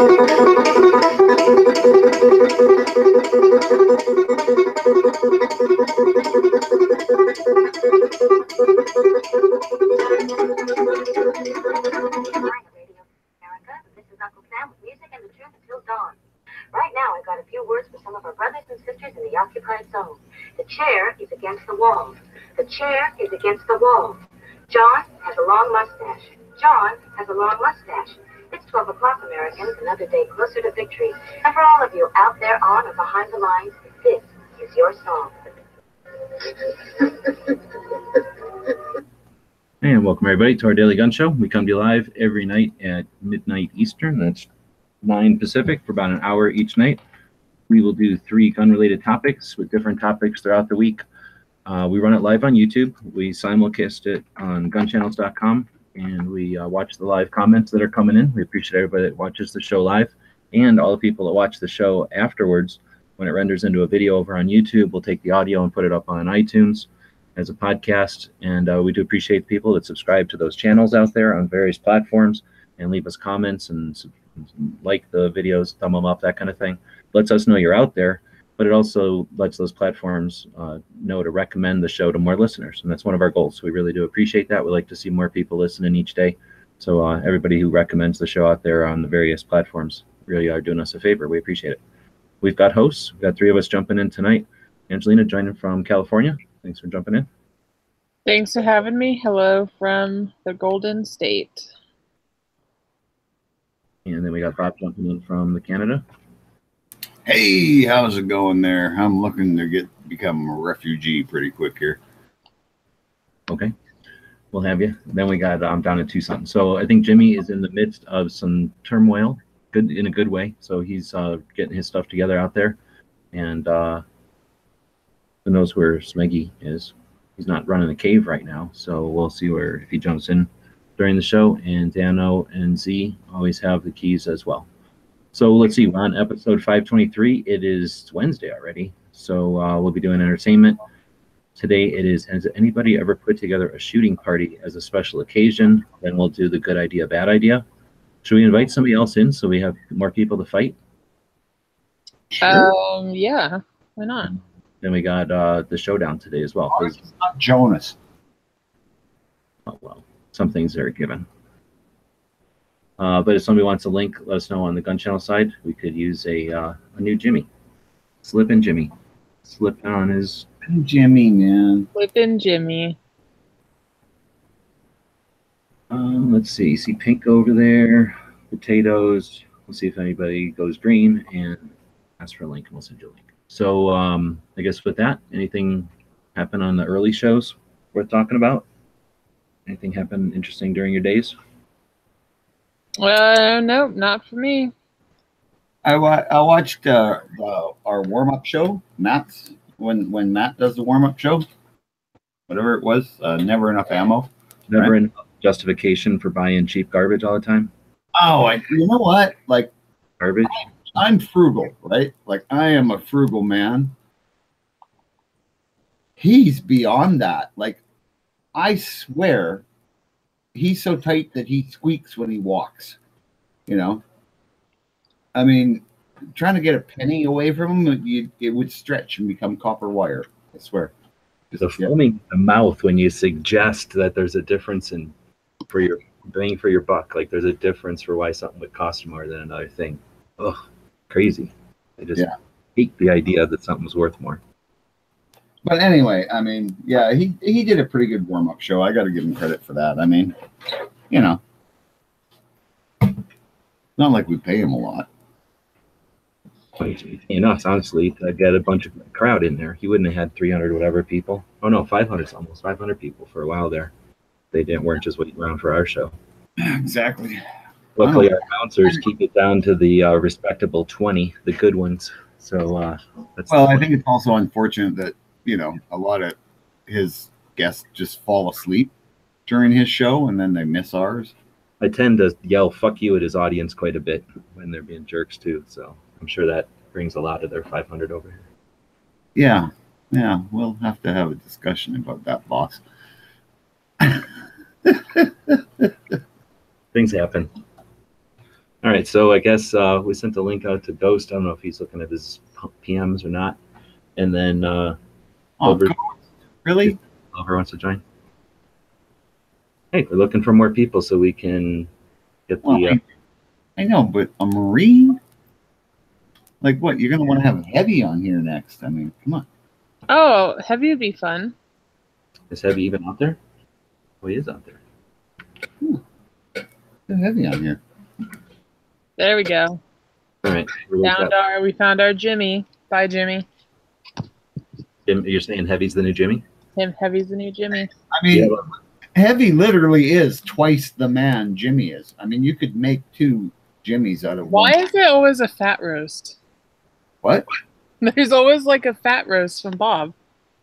Right now, I've got a few words for some of our brothers and sisters in the occupied zone. The chair is against the wall. The chair is against the wall. John has a long mustache. John has a long mustache. It's 12 o'clock, Americans, another day closer to victory. And for all of you out there on or behind the lines, this is your song. And welcome everybody to our Daily Gun Show. We come to you live every night at midnight Eastern. That's 9 Pacific for about an hour each night. We will do 3 gun-related topics with different topics throughout the week. We run it live on YouTube. We simulcast it on gunchannels.com, and we watch the live comments that are coming in. We appreciate everybody that watches the show live, and all the people that watch the show afterwards. When it renders into a video over on YouTube, we'll take the audio and put it up on iTunes as a podcast. And we do appreciate people that subscribe to those channels out there on various platforms and leave us comments and like the videos, thumb them up, that kind of thing. Lets us know you're out there, but it also lets those platforms know to recommend the show to more listeners, and that's one of our goals. We really do appreciate that. We like to see more people listening each day. So everybody who recommends the show out there on the various platforms really are doing us a favor. We appreciate it. We've got hosts. We've got 3 of us jumping in tonight. Angelina joining from California. Thanks for jumping in. Thanks for having me. Hello from the Golden State. And then we got Bob jumping in from Canada. Hey, how's it going there? I'm looking to become a refugee pretty quick here. Okay, we'll have you. Then we got down in Tucson. So I think Jimmy is in the midst of some turmoil, good in a good way. So he's getting his stuff together out there, and who knows where Smeggy is? He's not running a cave right now, so we'll see if he jumps in during the show. And Dano and Z always have the keys as well. So let's see, we're on episode 523. It is Wednesday already, so we'll be doing entertainment. Today it is, has anybody ever put together a shooting party as a special occasion? Then we'll do the good idea, bad idea. Should we invite somebody else in so we have more people to fight? Sure. Yeah, why not? Then we got the showdown today as well. It's not Jonas. Oh, well, some things are given. But if somebody wants a link, let us know on the Gun Channel side. We could use a new Jimmy. Slippin' Jimmy. Slip on his... Jimmy, man. Flippin' Jimmy. Let's see. See pink over there. Potatoes. We'll see if anybody goes green. And ask for a link, and we'll send you a link. So I guess with that, anything happen on the early shows worth talking about? Anything happen interesting during your days? Nope, not for me. I watched our warm-up show, Matt's, when Matt does the warm-up show, whatever it was, Never Enough Ammo. Never enough justification for buying cheap garbage all the time? Oh, you know what? Like, garbage? I'm frugal, right? Like, I am a frugal man. He's beyond that. Like, I swear, he's so tight that he squeaks when he walks, you know? I mean, trying to get a penny away from him, it would stretch and become copper wire, I swear. There's a foaming the mouth when you suggest that there's a difference in for your bang for your buck. Like, there's a difference for why something would cost more than another thing. Ugh, crazy. I just hate the idea that something's worth more. But anyway, I mean, yeah, he did a pretty good warm-up show. I got to give him credit for that. I mean, you know, not like we pay him a lot. Paying us, honestly, to get a bunch of crowd in there. He wouldn't have had 300 whatever people. Oh no, 500, almost 500 people for a while there. They weren't just waiting around for our show. Exactly. Luckily, our bouncers keep it down to the respectable 20, the good ones. So that's well, I think it's also unfortunate that, you know, a lot of his guests just fall asleep during his show and then they miss ours. I tend to yell "fuck you" at his audience quite a bit when they're being jerks too. So I'm sure that brings a lot of their 500 over here. Yeah, we'll have to have a discussion about that, boss. Things happen. All right, so I guess we sent the link out to Ghost. I don't know if he's looking at his PMs or not. And then really? Oliver wants to join. Hey, we're looking for more people so we can get the. I know, but a Marine? Like what? You're going to want to have Heavy on here next. I mean, come on. Oh, Heavy would be fun. Is Heavy even out there? Oh, he is out there. Heavy on here. There we go. All right. We found our Jimmy. Bye, Jimmy. You're saying Heavy's the new Jimmy? Heavy's the new Jimmy. I mean, Heavy literally is twice the man Jimmy is. I mean, you could make 2 Jimmys out of one. Why is there always a fat roast? What? There's always like a fat roast from Bob.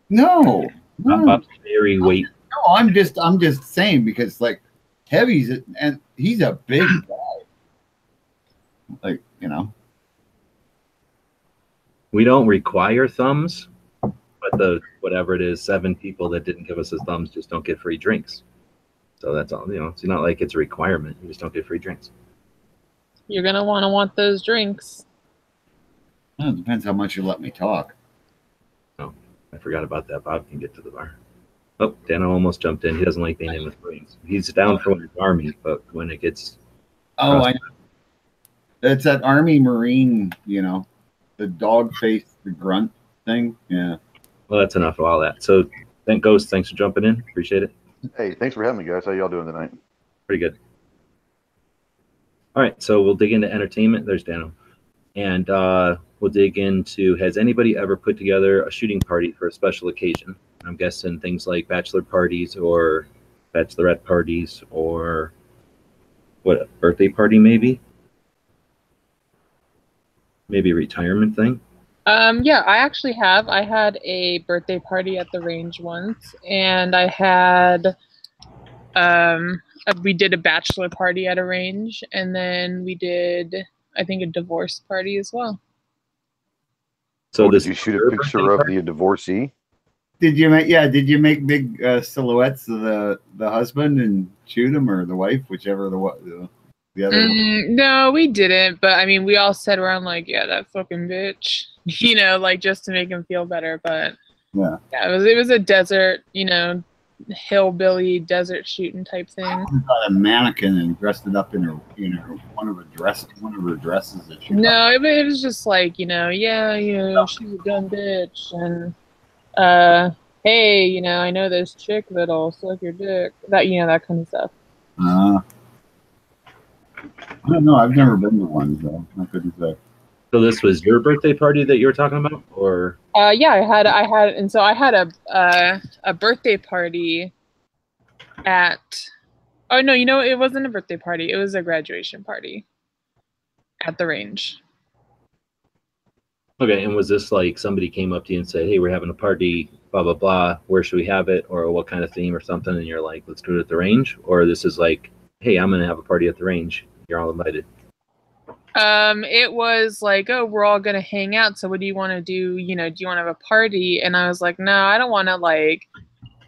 No. Bob's very weight. No, I'm just saying because like Heavy's and he's a big guy. Like, you know. We don't require thumbs, but the whatever it is, 7 people that didn't give us the thumbs just don't get free drinks. So that's all. You know, it's not like it's a requirement. You just don't get free drinks. You're gonna want those drinks. Well, it depends how much you let me talk. Oh, I forgot about that. Bob can get to the bar. Oh, Dano almost jumped in. He doesn't like being in with Marines. He's down for when it's Army, but when it gets... Oh, I know. It's that Army Marine, you know, the dog face, the grunt thing. Yeah. Well, that's enough of all that. So, Ghost, thanks for jumping in. Appreciate it. Hey, thanks for having me, guys. How y'all doing tonight? Pretty good. All right, so we'll dig into entertainment. There's Dano. And we'll dig into, has anybody ever put together a shooting party for a special occasion? I'm guessing things like bachelor parties or bachelorette parties or what, a birthday party maybe? Maybe a retirement thing? Yeah, I actually have. I had a birthday party at the range once, and I had, we did a bachelor party at a range, and then we did, I think, a divorce party as well. So did you shoot a picture of the divorcee? Did you make big silhouettes of the husband and shoot him, or the wife, whichever the other one? No, we didn't. But I mean, we all sat around like, yeah, that fucking bitch, you know, like just to make him feel better. But yeah, it was a desert, you know, hillbilly desert shooting type thing. I got a mannequin and dressed it up in her, you know, one of her dresses that she. No, it was just like, you know, yeah, you know, she's a dumb bitch, and hey, you know, I know this chick that'll suck your dick. That, you know, that kind of stuff. I don't know. I've never been to one, so I couldn't say. So this was your birthday party that you were talking about, or? Yeah, I had, and so I had a birthday party at. Oh no, you know, it wasn't a birthday party. It was a graduation party at the range. Okay, and was this like somebody came up to you and said, hey, we're having a party, blah, blah, blah, where should we have it, or what kind of theme or something, and you're like, let's do it at the range? Or this is like, hey, I'm going to have a party at the range, you're all invited? It was like, oh, we're all going to hang out, so what do you want to do? You know, do you want to have a party? And I was like, no, I don't want to, like,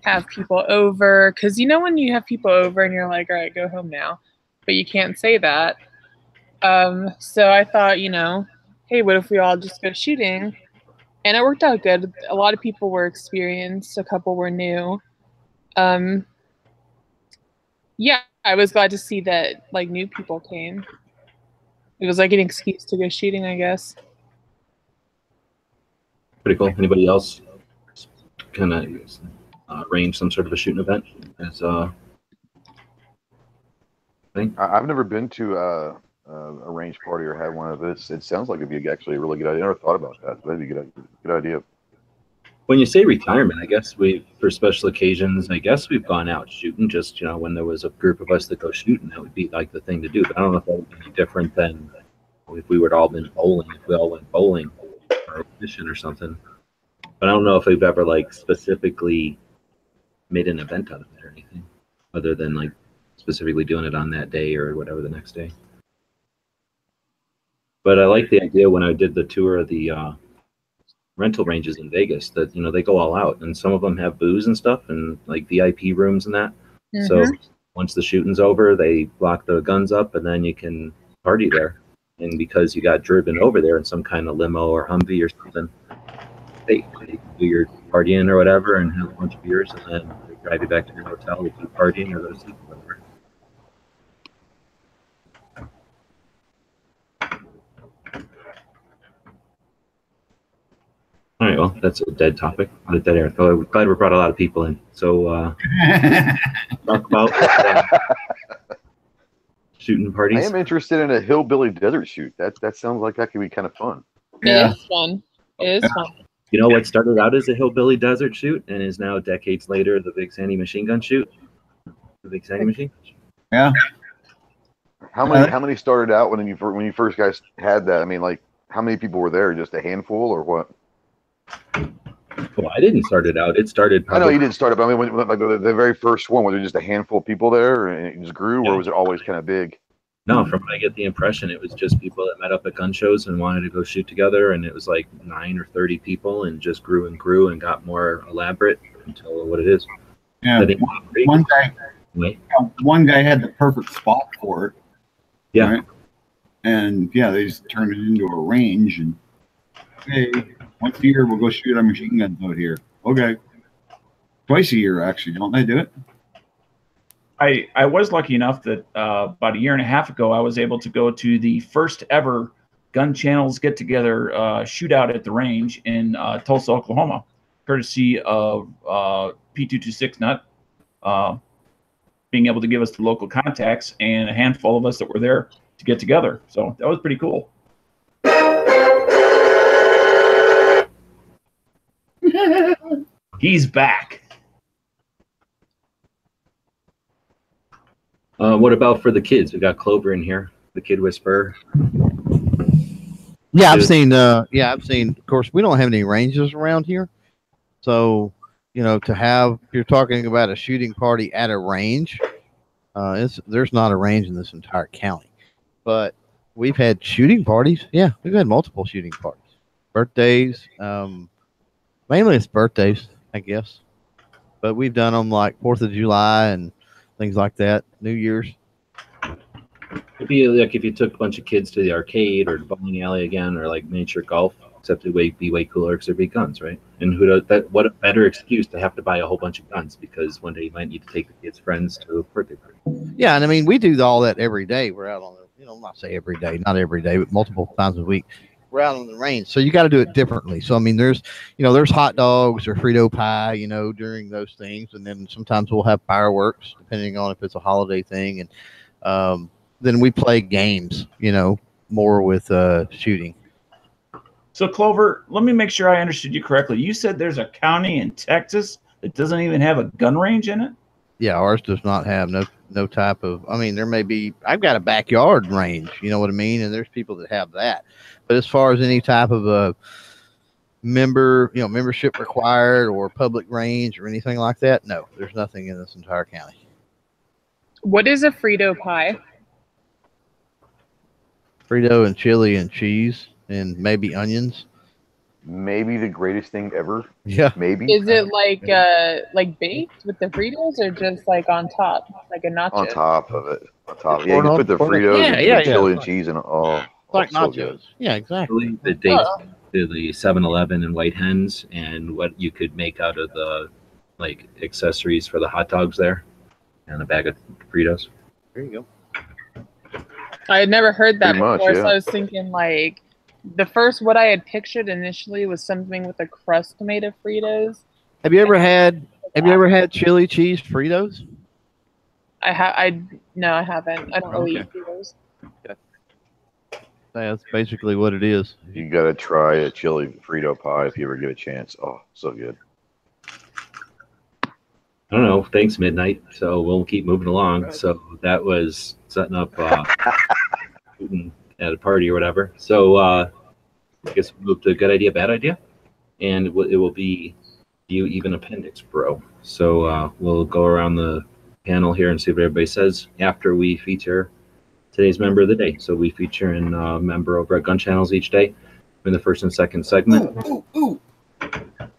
have people over, because you know when you have people over and you're like, all right, go home now, but you can't say that. So I thought, you know, hey, what if we all just go shooting? And it worked out good. A lot of people were experienced. A couple were new. Yeah, I was glad to see that, like, new people came. It was like an excuse to go shooting, I guess. Pretty cool. Anybody else kind of arrange some sort of a shooting event as thing? I've never been to a range party or had one of this. It sounds like it'd be actually a really good idea. I never thought about that. That'd be a good idea. When you say retirement, I guess for special occasions, I guess we've gone out shooting just, you know, when there was a group of us that go shooting, that would be like the thing to do. But I don't know if that would be different than if we would all been bowling, if we all went bowling or fishing or something. But I don't know if we've ever like specifically made an event out of it or anything other than like specifically doing it on that day or whatever the next day. But I like the idea when I did the tour of the rental ranges in Vegas that, you know, they go all out and some of them have booze and stuff and like VIP rooms and that. So once the shooting's over, they lock the guns up and then you can party there. And because you got driven over there in some kind of limo or Humvee or something, they do your partying or whatever and have a bunch of beers, and then they drive you back to your hotel to keep partying or go to sleep or whatever. All right, well, that's a dead topic, a dead air. So I'm glad we brought a lot of people in. So talk about shooting parties. I am interested in a hillbilly desert shoot. That sounds like that could be kind of fun. It is fun. It is fun. You know what started out as a hillbilly desert shoot and is now decades later the Big Sandy machine gun shoot? The Big Sandy machine? Yeah. How many started out when you first guys had that? I mean, like, how many people were there? Just a handful or what? Well, I didn't start it out. It started. I know you didn't start it, but I mean, like the very first one, was there just a handful of people there, and it just grew, or was it always kind of big? No, from what I get the impression, it was just people that met up at gun shows and wanted to go shoot together, and it was like 9 or 30 people, and just grew and got more elaborate until what it is. Yeah. One guy had the perfect spot for it. Yeah. Right? And yeah, they just turned it into a range, and hey, once a year we'll go shoot our machine guns out here. Okay. Twice a year, actually, don't they do it? I was lucky enough that about a year and a half ago, I was able to go to the first ever Gun Channels get together shootout at the range in Tulsa, Oklahoma, courtesy of P226 Nut being able to give us the local contacts and a handful of us that were there to get together. So that was pretty cool. He's back. What about for the kids? We got Clover in here, the Kid Whisperer. Yeah, I've seen. I've seen. Of course, we don't have any ranges around here, so to have. If you're talking about a shooting party at a range, there's not a range in this entire county, but we've had shooting parties. Yeah, we've had multiple shooting parties, birthdays. Mainly it's birthdays, I guess, but we've done them like 4th of July and things like that, New Year's. It'd be like if you took a bunch of kids to the arcade or the bowling alley again, or like miniature golf, except it would be way cooler because there'd be guns, right? And who does that? What a better excuse to have to buy a whole bunch of guns, because one day you might need to take the kids' friends to a birthday party. Yeah, and I mean we do all that every day. We're out on the, not say every day, not every day, but multiple times a week. We're out on the range, so you got to do it differently. So I mean, there's hot dogs or Frito pie, during those things, and then sometimes we'll have fireworks depending on if it's a holiday thing, and then we play games, more with shooting. So Clover, let me make sure I understood you correctly. You said there's a county in Texas that doesn't even have a gun range in it? Yeah, ours does not have no type of. I mean, there may be. I've got a backyard range, you know what I mean, and there's people that have that. But as far as any type of a membership required or public range or anything like that, no, there's nothing in this entire county. What is a Frito pie? Frito and chili and cheese and maybe onions. Maybe the greatest thing ever. Yeah. Maybe. Is it like baked with the Fritos, or just like on top, like a nacho? On top of it. On top. Yeah, you can put the Fritos and chili and cheese and like nachos. So good. Yeah, exactly. The dates to the 7-Eleven and White Hens, and what you could make out of the like accessories for the hot dogs there, and a bag of Fritos. There you go. I had never heard that Pretty much, before, yeah. so I was thinking like the first what I had pictured initially was something with a crust made of Fritos. Have you ever had chili cheese Fritos? No, I haven't. I don't really eat Fritos. Okay. That's basically what it is. You got to try a chili Frito pie if you ever get a chance. Oh, so good. I don't know. Thanks, Midnight. So we'll keep moving along. Right. So that was setting up at a party or whatever. So I guess we'll move to good idea, bad idea, and it will be do you even appendix, bro? So we'll go around the panel here and see what everybody says after we feature today's member of the day. So we feature in member over at Gun Channels each day in the first and second segment. Ooh.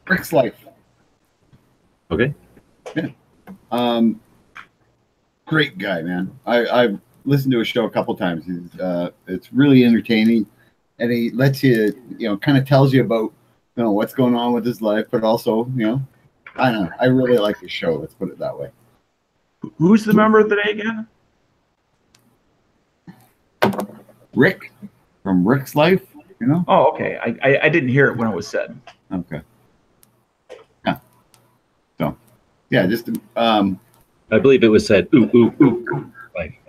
Rick's Life. Okay. Yeah. Great guy, man. I listened to his show a couple times. It's really entertaining, and he lets you, kind of tells you about, what's going on with his life, but also, I don't know. I really like his show. Let's put it that way. Who's the member of the day again? Rick from Rick's Life. Oh, okay. I didn't hear it when it was said. Okay. Yeah. So, yeah, just I believe it was said, ooh, ooh, ooh. Like,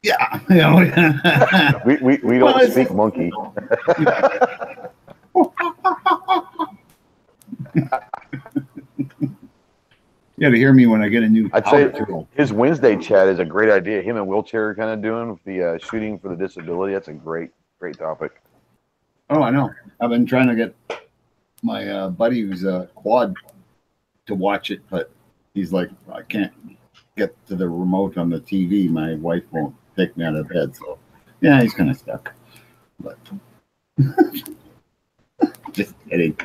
yeah. We don't speak monkey. You got to hear me when I get a new. I'd say his Wednesday chat is a great idea. Him and Wheelchair kind of doing with the shooting for the disability. That's a great topic. Oh, I know. I've been trying to get my buddy who's a quad to watch it, but he's like, I can't get to the remote on the TV. My wife won't take me out of bed, so yeah, he's kind of stuck. But just kidding.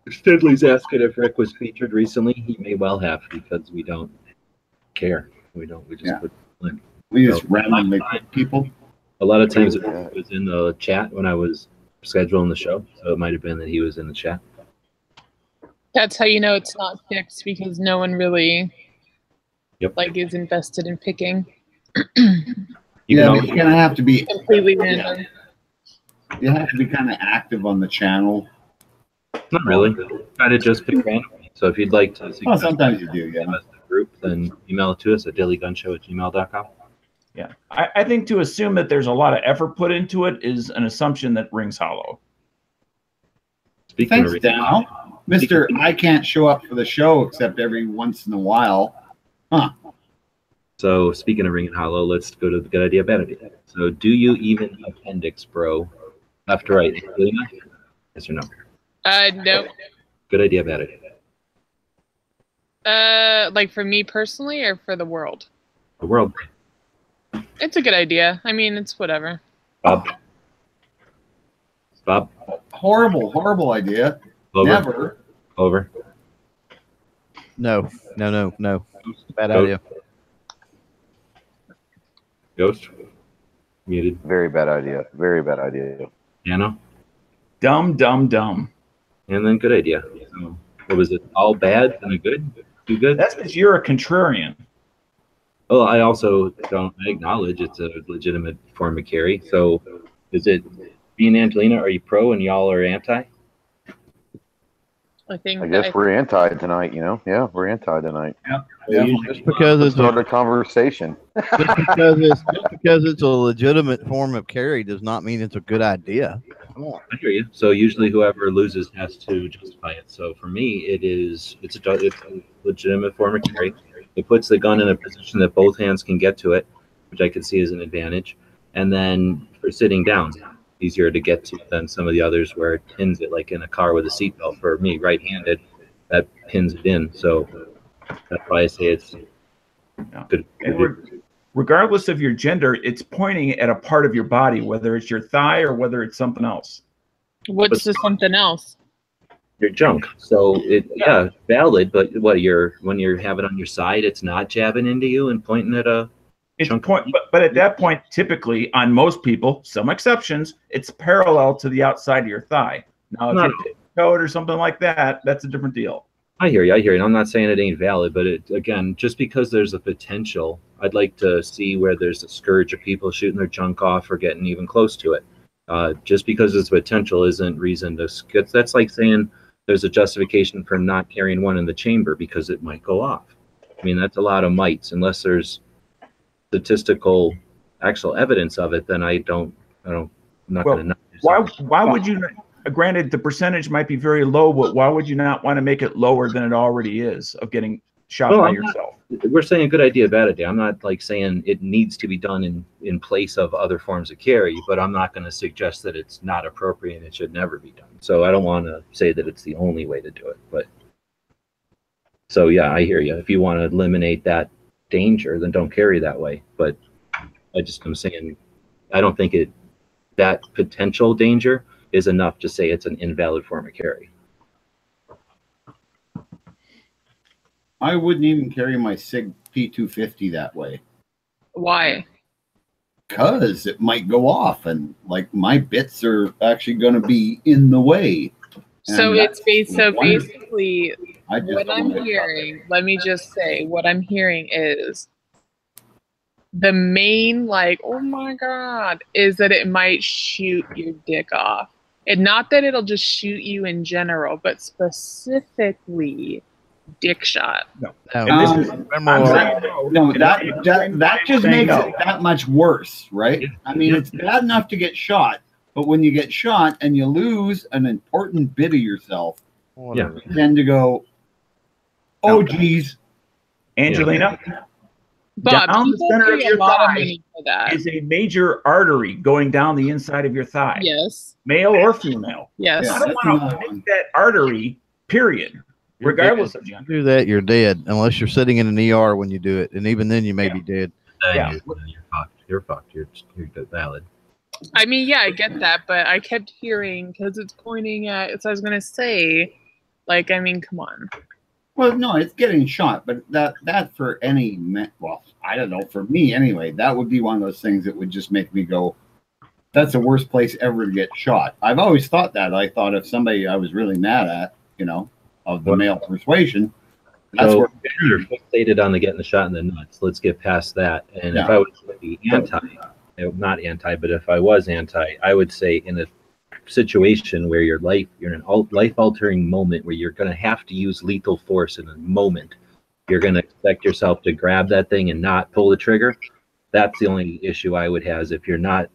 Stidley's asking if Rick was featured recently. He may well have, because we don't care. We just put in. We just randomly pick people. A lot of times it was in the chat when I was scheduling the show, so it might have been that he was in the chat. That's how you know it's not fixed, because no one really is invested in picking. Yeah, but you're gonna have to be completely random. You have to be kind of active on the channel. Not really. Try to just pick randomly. So if you'd like to well, sometimes you do, yeah. The group, then email it to us at dailygunshow@gmail.com. Yeah, I think to assume that there's a lot of effort put into it is an assumption that rings hollow. Thanks, Dan. Mr. I can't show up for the show except every once in a while. Huh. So speaking of ringing hollow, let's go to the good idea, bad idea. So do you even appendix, bro? Left to right? Yes or no? No. Good idea, bad idea. Like for me personally or for the world? The world. It's a good idea. I mean, it's whatever. Bob. Horrible idea. Over. Never. Over. No. Bad idea. Ghost. Muted. Very bad idea. Very bad idea. Piano. Dumb. And then good idea. So, what was it? All bad and a good? Too good? That's because you're a contrarian. Well, I also don't acknowledge it's a legitimate form of carry. So is it, me and Angelina, are you pro and y'all are anti? I guess we're anti tonight, Yeah, we're anti tonight. Yeah. Just because it's start a conversation. Just because it's a legitimate form of carry does not mean it's a good idea. Come on. I hear you. So usually whoever loses has to justify it. So for me, it's a legitimate form of carry. It puts the gun in a position that both hands can get to it, which I could see as an advantage. And then for sitting down, easier to get to than some of the others where it pins it, like in a car with a seatbelt. For me, right-handed, that pins it in. So that's why I say it's good. And regardless of your gender, it's pointing at a part of your body, whether it's your thigh or whether it's something else. What's the something else? Your junk. So valid, but when you're having it on your side, it's not jabbing into you and pointing at a chunk. But at that point, typically on most people, some exceptions, it's parallel to the outside of your thigh. Now, if you're code or something like that, that's a different deal. I hear you. I'm not saying it ain't valid, but again, just because there's a potential, I'd like to see where there's a scourge of people shooting their junk off or getting even close to it. Just because it's potential isn't reason to. That's like saying there's a justification for not carrying one in the chamber because it might go off. I mean, that's a lot of mights. Unless there's statistical actual evidence of it, then I'm not going to know. Why would you? Granted, the percentage might be very low, but why would you not want to make it lower than it already is of getting shot by yourself? We're saying a good idea, bad idea. I'm not like saying it needs to be done in place of other forms of carry, but I'm not going to suggest that it's not appropriate and it should never be done. So I don't want to say that it's the only way to do it. But so yeah, I hear you. If you want to eliminate that danger, then don't carry that way. But I'm saying I don't think that potential danger is enough to say it's an invalid form of carry. I wouldn't even carry my SIG P250 that way. Why? Because it might go off, and like my bits are actually going to be in the way. So And it's that's one- basically I just what don't I'm want to touch it. hearing. Let me just say what I'm hearing is the main like, oh my god, is that it might shoot your dick off. And not that it'll just shoot you in general, but specifically dick shot. Now, And this is, remember I'm what- saying no. No, And that I'm that just saying makes no. it that much worse, right? I mean, it's bad enough to get shot, but when you get shot and you lose an important bit of yourself, whatever. you tend to go, "Oh, geez." Angelina, Bob, down the people center of pay a your lot of thigh money for that. is a major artery going down the inside of your thigh, Yes. male or female. Yes. Yeah. I don't That's want to another make one. that artery, period, You're regardless dead. of You gender. do that, you're dead, unless you're sitting in an ER when you do it, and even then you may be dead. Then Yeah. you're fucked. You're fucked. You're valid. I mean, yeah, I get that, but I kept hearing because it's pointing at. So I was gonna say, like, I mean, come on. Well, no, it's getting shot, but that for any well, I don't know, for me anyway, that would be one of those things that would just make me go, that's the worst place ever to get shot. I've always thought that. I thought if somebody I was really mad at, of the male persuasion, that's So where you're fixated on the getting the shot in the nuts. Let's get past that. And if Yeah. I was to be not anti, but if I was anti, I would say in a situation where you're in an life-altering moment where you're going to have to use lethal force in a moment, you're going to expect yourself to grab that thing and not pull the trigger. That's the only issue I would have, is if you're not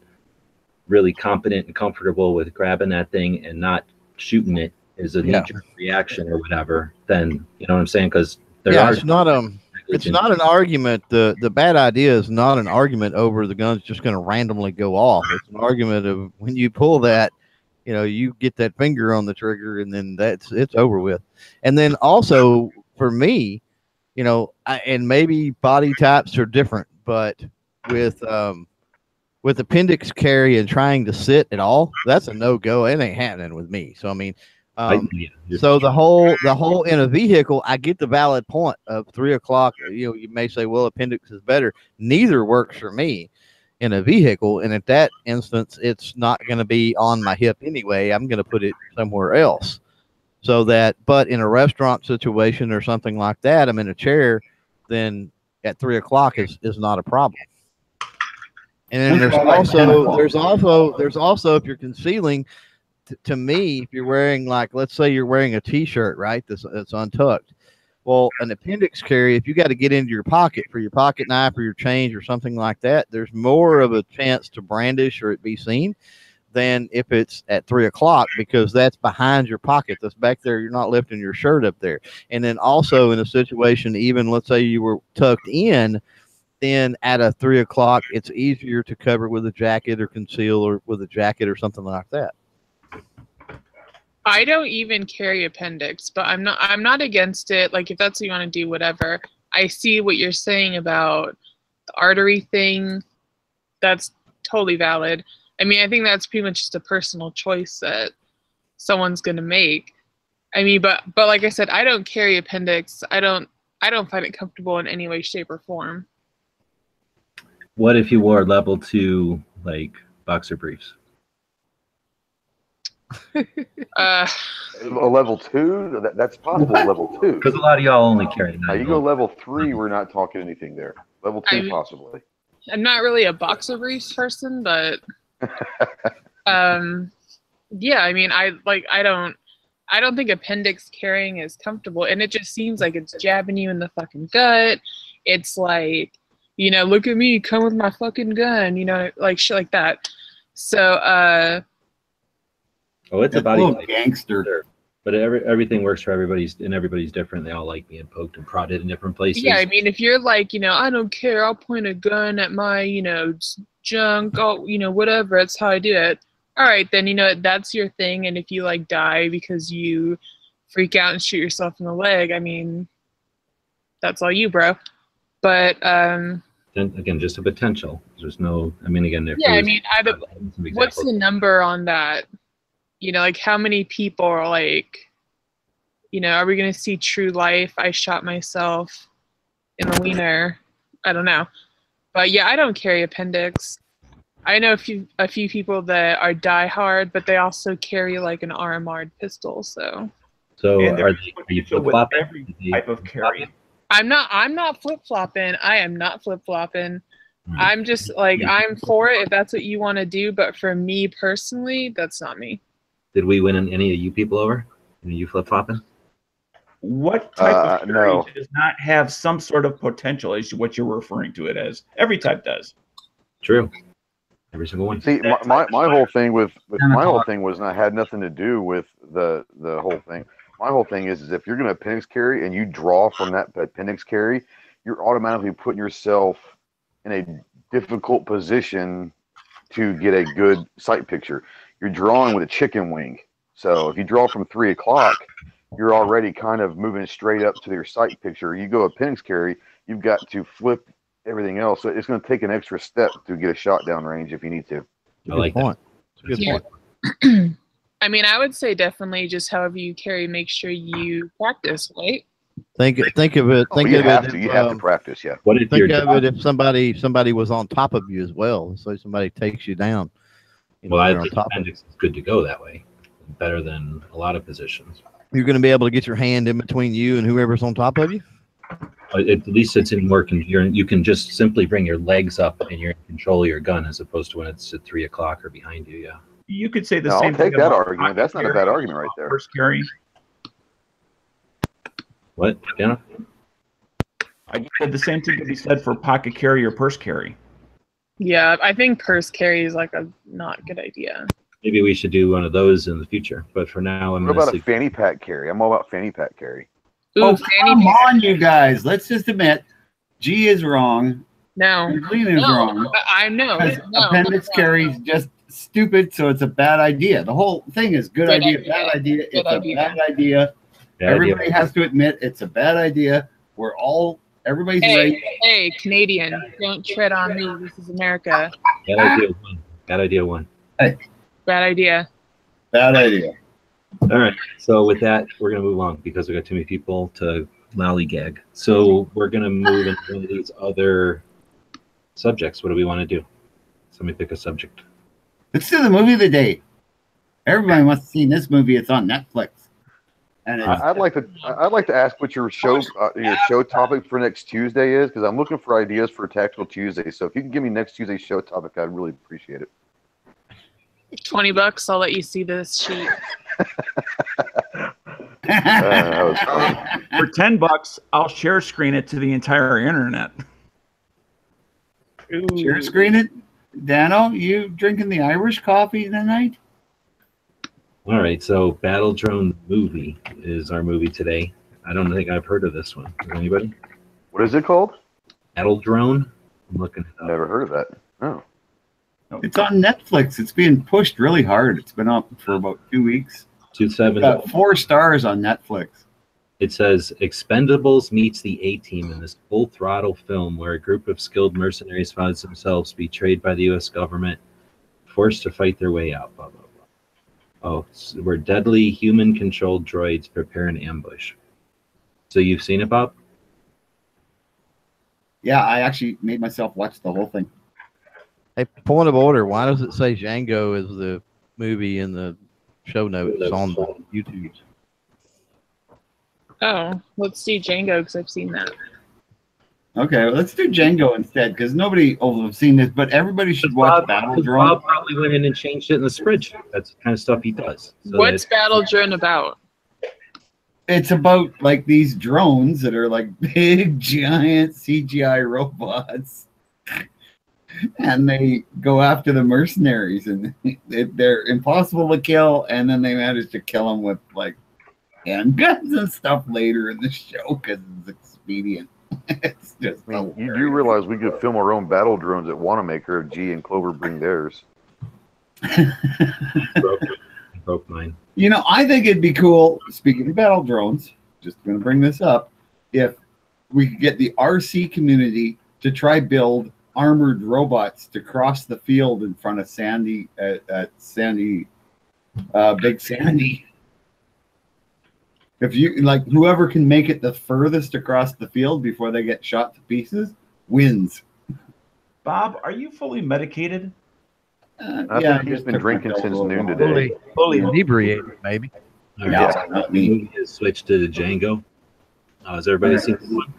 really competent and comfortable with grabbing that thing and not shooting it as a knee-jerk reaction or whatever, then you know what I'm saying? Because It's not an argument. The bad idea is not an argument over the gun's just going to randomly go off. It's an argument of when you pull that, you get that finger on the trigger, and then it's over with. And then also for me, and maybe body types are different, but with appendix carry and trying to sit at all, that's a no-go. It ain't happening with me. So I mean, so the whole in a vehicle, I get the valid point of 3 o'clock. You may say, well, appendix is better. Neither works for me in a vehicle, and at that instance, it's not going to be on my hip anyway. I'm going to put it somewhere else. But in a restaurant situation or something like that, I'm in a chair, then at 3 o'clock is not a problem. And then there's also if you're concealing, to me, if you're wearing, like, let's say you're wearing a t-shirt, right, that's untucked. Well, an appendix carry, if you got to get into your pocket for your pocket knife or your change or something like that, there's more of a chance to brandish or it be seen than if it's at 3 o'clock, because that's behind your pocket. That's back there. You're not lifting your shirt up there. And then also in a situation, even let's say you were tucked in, then at a 3 o'clock, it's easier to cover with a jacket or conceal or with a jacket or something like that. I don't even carry appendix, but I'm not against it. Like, if that's what you want to do, whatever. I see what you're saying about the artery thing. That's totally valid. I mean, I think that's pretty much just a personal choice that someone's going to make. I mean, but like I said, I don't carry appendix. I don't find it comfortable in any way, shape, or form. What if you wore level 2, like, boxer briefs? A level 2? That's possible. Level 2. Because a lot of y'all only carry 9. Now you go level 3, we're not talking anything there. Level 2, possibly. I'm not really a boxer briefs person, but yeah, I mean, I don't think appendix carrying is comfortable, and it just seems like it's jabbing you in the fucking gut. It's like, look at me, come with my fucking gun, like shit like that. So it's a body type. gangster. But everything works for everybody's different. They all like being poked and prodded in different places. Yeah, I mean, if you're like, I don't care, I'll point a gun at my, junk, whatever, that's how I do it. All right, then, that's your thing. And if you like die because you freak out and shoot yourself in the leg, I mean, that's all you, bro. But then again, just a potential. There's no, I mean, again, what's the number on that? Like, how many people are like, are we going to see true life? I shot myself in the wiener. I don't know. But yeah, I don't carry appendix. I know a few people that are diehard, but they also carry like an RMR pistol. So And are there's you potential with flip-flopping? every type of carry. I'm not flip flopping. I am not flip flopping. Hmm. I'm just like I'm for it if that's what you want to do, but for me personally, that's not me. Did we win any of you people over? Any of you flip-flopping? What type of carry no. does not have some sort of potential is what you're referring to it as. Every type does. True. Every single one. See, my whole thing with my whole thing was not had nothing to do with the whole thing. My whole thing is if you're going to appendix carry and you draw from that appendix carry, you're automatically putting yourself in a difficult position to get a good sight picture. You're drawing with a chicken wing. So if you draw from 3 o'clock, you're already kind of moving straight up to your sight picture. You go appendix carry, you've got to flip everything else. So it's going to take an extra step to get a shot down range if you need to. I like that. Good Yeah. point. I mean, I would say definitely just however you carry, make sure you practice, right? Think of it. Think You of have it. to. If, You have to practice. Yeah. What if think you're of it if somebody was on top of you as well. So somebody takes you down. well, I you're on think top of appendix is good to go that way. Better than a lot of positions. You're going to be able to get your hand in between you and whoever's on top of you. At least it's in more. You can just simply bring your legs up and you're in control of your gun, as opposed to when it's at 3 o'clock or behind you. Yeah. You could say the No, same I'll take thing that about argument. pocket That's not a carry, bad argument right there. Purse carry. What? Yeah. I said the same thing could be said for pocket carry or purse carry. Yeah, I think purse carry is like a not good idea. Maybe we should do one of those in the future. But for now, I'm What going to about say a fanny pack carry? I'm all about fanny pack carry. Ooh, Oh, fanny come pack. on, you guys. Let's just admit, G is wrong. No. Clean is No, wrong. I know. Because No, appendix no. carry is just stupid, so it's a bad idea. The whole thing is good idea, bad idea. It's a bad idea. Everybody has to admit it's a bad idea. Everybody's right. Hey, Canadian, don't tread on me. This is America. Bad idea one. Bad idea one. Bad idea. Bad idea. All right. So with that, we're going to move on because we got too many people to lollygag. So we're going to move into one of these other subjects. What do we want to do? Somebody pick a subject. Let's do the movie of the day. Everybody must have seen this movie. It's on Netflix. And it's, I'd like to ask what your show topic for next Tuesday is, because I'm looking for ideas for Tactical Tuesday. So if you can give me next Tuesday's show topic, I'd really appreciate it. $20. I'll let you see this sheet. That was fun. For $10, I'll share screen it to the entire internet. share screen it. Dano, you drinking the Irish coffee tonight? All right. So Battle Drone Movie is our movie today. I don't think I've heard of this one. Has anybody? What is it called? Battle Drone? I'm looking it up. Never heard of that. Oh. It's on Netflix. It's being pushed really hard. It's been up for about 2 weeks. 2.7. Got 4 stars on Netflix. It says Expendables meets the A-Team in this full-throttle film where a group of skilled mercenaries finds themselves betrayed by the U.S. government, forced to fight their way out. Blah, blah, blah. Oh, where deadly human-controlled droids prepare an ambush. So you've seen it, Bob? Yeah, I actually made myself watch the whole thing. Hey, point of order. Why does it say Django is the movie in the show notes on YouTube? Oh, let's see Django because I've seen that. Okay, well, let's do Django instead because nobody will have seen this, but everybody should watch Battle Drone. Bob probably went in and changed it in the fridge. That's the kind of stuff he does. So What's Battle Drone about? It's about like these drones that are like big, giant CGI robots. And they go after the mercenaries, and they're impossible to kill. And then they manage to kill them with like handguns and stuff later in the show because it's expedient. It's just I mean, you do realize we could film our own battle drones at Wanamaker if G and Clover bring theirs. broke mine. You know, I think it'd be cool, speaking of battle drones, just going to bring this up, if we could get the RC community to try build armored robots to cross the field in front of Big Sandy. If you like, whoever can make it the furthest across the field before they get shot to pieces wins. Bob, are you fully medicated? I yeah, think he's just been took my drinking pills since a little noon while. today. Fully inebriated, maybe. All Yeah, right. not The me. movie has switched to Django. Has everybody seen this one?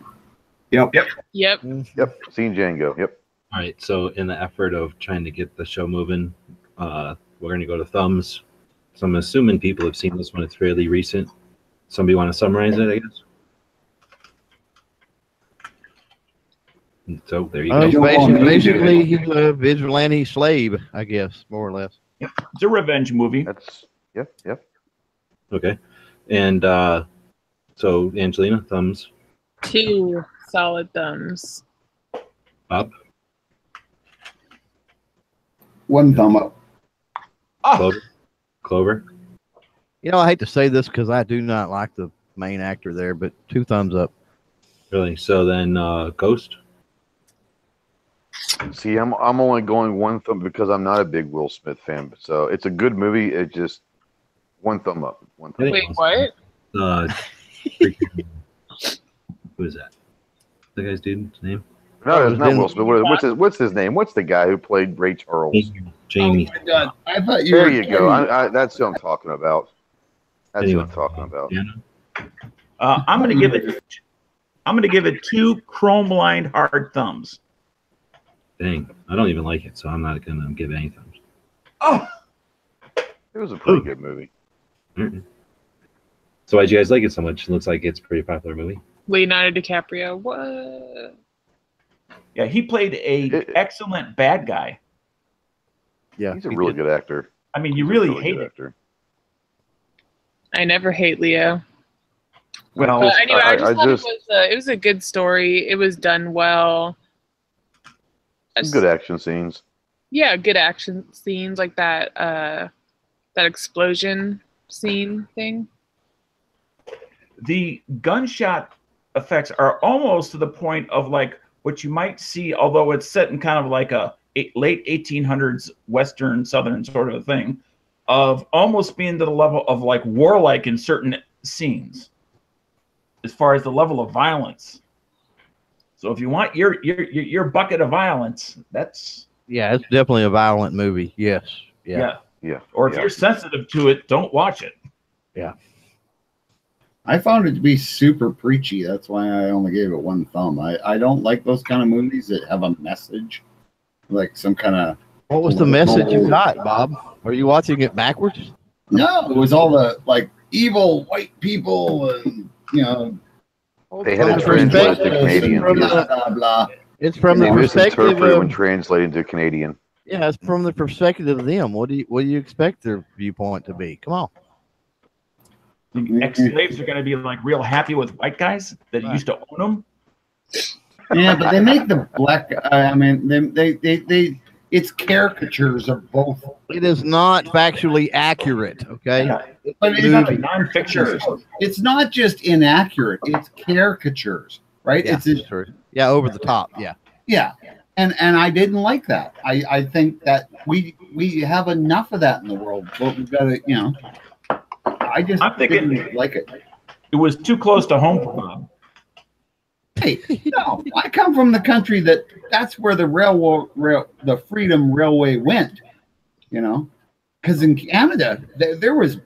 Yep. Yep. Yep, seen Django. Yep. All right. So in the effort of trying to get the show moving, we're going to go to thumbs. So I'm assuming people have seen this one. It's fairly recent. Somebody want to summarize it, I guess? So there you Oh, go. basically, he's a vigilante slave, I guess, more or less. It's a revenge movie. That's yep. Okay. And so Angelina, thumbs. 2 solid thumbs. Bob, One thumb up. Clover. You know, I hate to say this because I do not like the main actor there, but 2 thumbs up. Really? So then Ghost. See, I'm only going one thumb because I'm not a big Will Smith fan. So it's a good movie. It just one thumb up. One thumb. Wait, what? Freaking, who is that? The guy's dude's name? No, it's not Will Smith. What's his name? What's the guy who played Ray Charles? Jamie. Oh my God. I thought you There were you go. That's who I'm talking about. That's Anyway, what I'm talking about. I'm going to give it 2 chrome-lined hard thumbs. Dang, I don't even like it, so I'm not going to give any thumbs. Oh, It was a pretty good movie. Mm-mm. So why'd you guys like it so much? It looks like it's a pretty popular movie. Leonardo DiCaprio. What? yeah, he played a excellent bad guy. Yeah, He's a really good actor. I mean, you He's a really good hate it. actor. I never hate Leo. Well, But anyway, I just thought just- it was a good story. It was done well. Good action scenes. Yeah, good action scenes like that explosion scene thing. the gunshot effects are almost to the point of like what you might see, although it's set in kind of like a late 1800s Western Southern sort of thing, of almost being to the level of like warlike in certain scenes, as far as the level of violence. So if you want your bucket of violence, that's it's definitely a violent movie. Yes. yeah. Yeah. Or if you're sensitive to it, don't watch it. I found it to be super preachy. That's why I only gave it one thumb. I don't like those kind of movies that have a message, like some kind of. What was the message you got, Bob? Are you watching it backwards? No, it was all the like evil white people and They had it translated to Canadian. blah blah blah. It's from They the perspective misinterpret it when of translated to Canadian. it's from the perspective of them. What do you expect their viewpoint to be? Come on. The ex-slaves are going to be like real happy with white guys that used to own them. Yeah, but they make the black. I mean, they it's caricatures of both. It is not factually accurate. Okay. Yeah. But It's not like non-fiction. it's not just inaccurate; it's caricatures, right? Yeah, It's true. Yeah, over the top. Yeah. yeah, and I didn't like that. I think that we have enough of that in the world, but we've got to I just I'm thinking- didn't like it. It was too close to home for Bob. Hey, no, I come from the country that's where the Freedom Railway went, because in Canada there was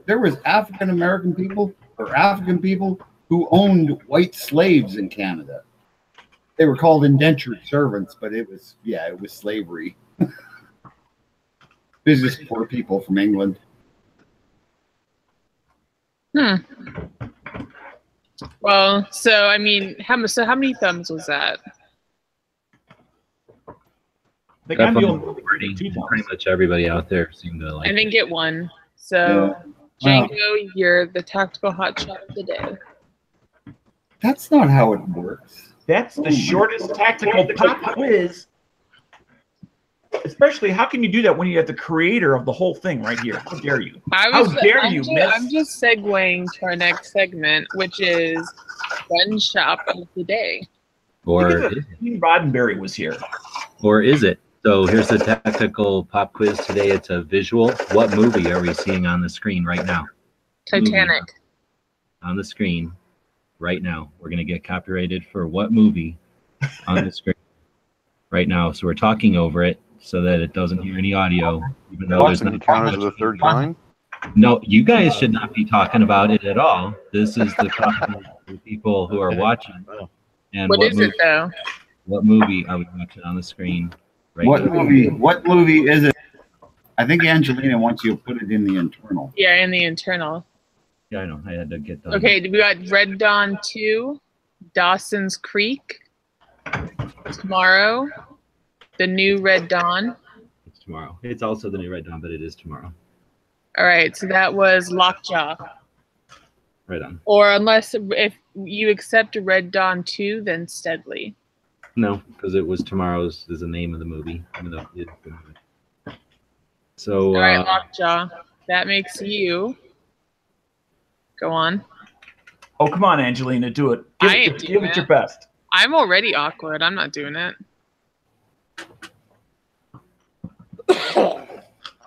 African American people or African people who owned white slaves in Canada. They were called indentured servants, but it was slavery. It was just poor people from England. Well, so I mean, how many thumbs was that? I think I'm the Definitely only pretty much everybody out there seemed to like I it. didn't get one. So Yeah. Django, you're the tactical hotshot of the day. That's not how it works. That's the shortest tactical pop quiz. Especially, how can you do that when you have the creator of the whole thing right here? How dare you? How dare you, miss? I'm just segueing to our next segment, which is Gun Shop of the Day. Or Gene Roddenberry was here. or is it? So here's the tactical pop quiz today. It's a visual. What movie are we seeing on the screen right now? Titanic. On the screen right now. We're gonna get copyrighted for what movie on the screen? right now, so we're talking over it so that it doesn't hear any audio, even though there's Watching not count as the third kind. No, you guys should not be talking about it at all. This is the content for people who are watching. And What is it though? What movie are we watching on the screen? Right What now? movie? What movie is it? I think Angelina wants you to put it in the internal. Yeah, in the internal. Yeah, I know. I had to get done. Okay, we got Red Dawn 2, Dawson's Creek, tomorrow, the new Red Dawn. It's tomorrow. It's also the new Red Dawn, but it is tomorrow. All right, so that was Lockjaw. Right on. Or unless if you accept Red Dawn 2, then Steadley. No, because it was tomorrow's is the name of the movie. Even though it is the movie. So All right, Lockjaw. That makes you. Go on. Oh, come on, Angelina, do it. Give it your best. I'm already awkward. I'm not doing it.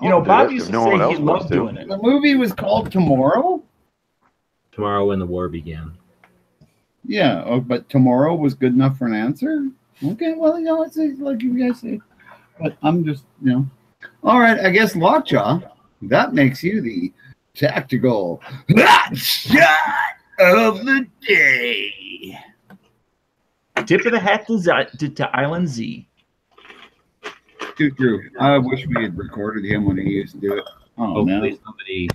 You know, Bob used if to no say one he else wants loved to. doing it. The movie was called Tomorrow. Tomorrow when the war began. Yeah, but tomorrow was good enough for an answer. Okay, well, you know, it's like you guys say. But I'm just, you know. All right, I guess Lockjaw. That makes you the tactical shot of the day. Tip of the hat to Island Z. Too true. I wish we had recorded him when he used to do it. Oh, Hopefully no. somebody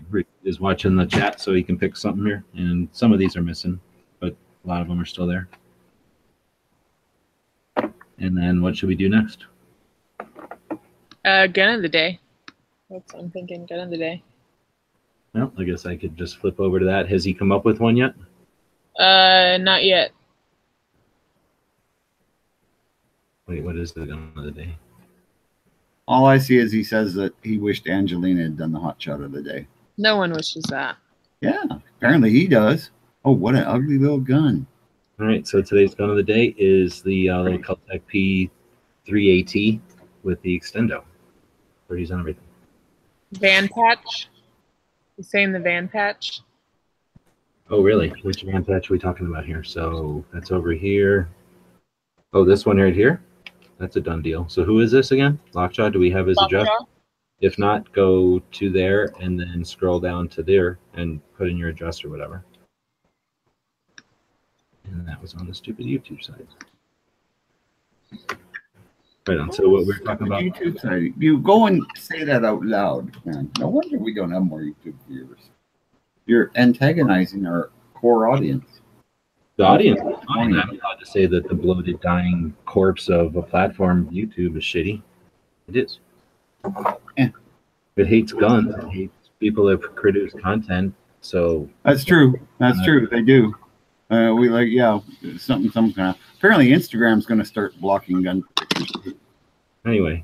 is watching the chat so he can pick something here. And some of these are missing, but a lot of them are still there. And then what should we do next? Gun of the day. I'm thinking gun of the day. Well, I guess I could just flip over to that. Has he come up with one yet? Not yet. Wait, what is the gun of the day? All I see is he says that he wished Angelina had done the hot shot of the day. No one wishes that. Yeah, apparently he does. Oh, what an ugly little gun. All right, so today's gun of the day is the little KelTec P3AT with the extendo. 30s on everything. Van patch. You saying the van patch? Oh, really? Which van patch are we talking about here? So that's over here. Oh, this one right here? That's a done deal. So who is this again? Lockjaw? Do we have his address? If not, go to there and then scroll down to there and put in your address or whatever. And that was on the stupid YouTube site. Right on. So what we're talking about. YouTube site. You go and say that out loud, man. No wonder we don't have more YouTube viewers. You're antagonizing our core audience. The audience is fine. I'm allowed to say that the bloated, dying corpse of a platform, YouTube, is shitty. It is. Yeah. It hates guns. It hates people that produce content. So That's true. That's true. They do. We like, yeah, some kind of. Apparently, Instagram's going to start blocking gun pictures. anyway,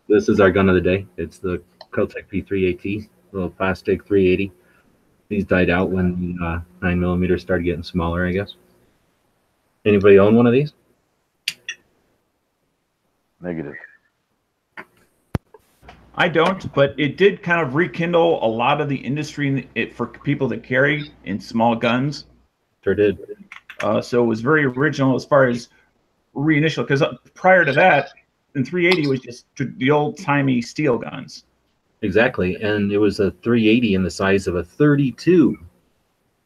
this is our gun of the day. It's the KelTec P3AT, little plastic 380. These died out when 9mm started getting smaller, I guess. Anybody own one of these? Negative. I don't, but it did kind of rekindle a lot of the industry for people that carry in small guns. Sure did. So it was very original as far as reinitial, because prior to that, in 380 was just the old-timey steel guns. Exactly, and it was a 380 in the size of a 32.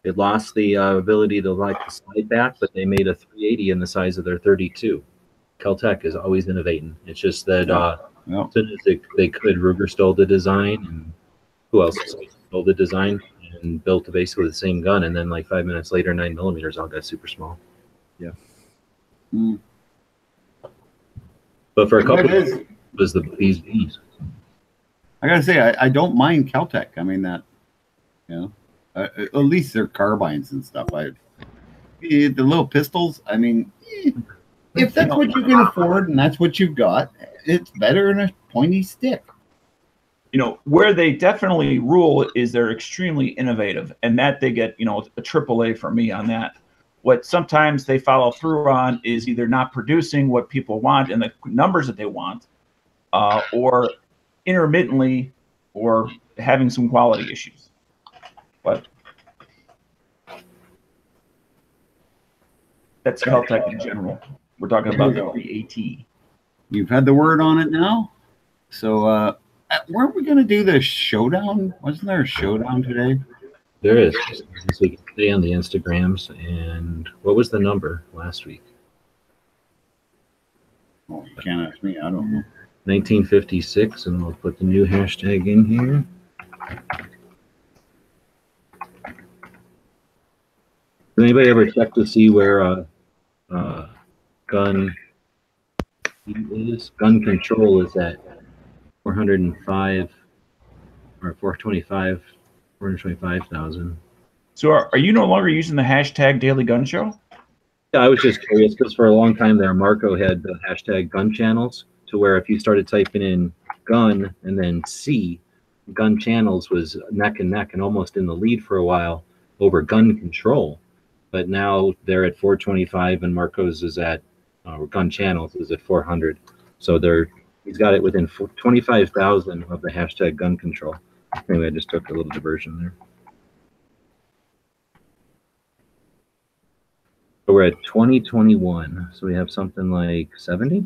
It lost the ability to like the slide back, but they made a 380 in the size of their 32. KelTec is always innovating. It's just that as soon as they could, Ruger stole the design, and who else stole the design and built basically the same gun, and then like 5 minutes later, 9mm all got super small. Yeah. Mm. But for a couple of years, it was these bees. I gotta say, I don't mind KelTec. I mean that, you know, at least their carbines and stuff. The little pistols. I mean, if that's what you can afford and that's what you've got, it's better than a pointy stick. You know, where they definitely rule is they're extremely innovative, and that they get, you know, a AAA for me on that. What sometimes they follow through on is either not producing what people want and the numbers that they want, or intermittently, or having some quality issues. But that's KelTec in general. We're talking about the 3AT. you've had the word on it now. So, weren't we going to do the showdown? Wasn't there a showdown today? There is. This week, today on the Instagrams. And what was the number last week? Oh, you can't ask me. I don't know. 1956, and we'll put the new hashtag in here. Does anybody ever check to see where gun control is at 405 or 425,000? So are you no longer using the hashtag Daily Gun Show? Yeah, I was just curious because for a long time there, Marco had the hashtag gun channels, to where if you started typing in gun and then C, gun channels was neck and neck and almost in the lead for a while over gun control. But now they're at 425 and Marco's is at gun channels is at 400. So he's got it within 25,000 of the hashtag gun control. Anyway, I just took a little diversion there. So we're at 2021. So we have something like 70.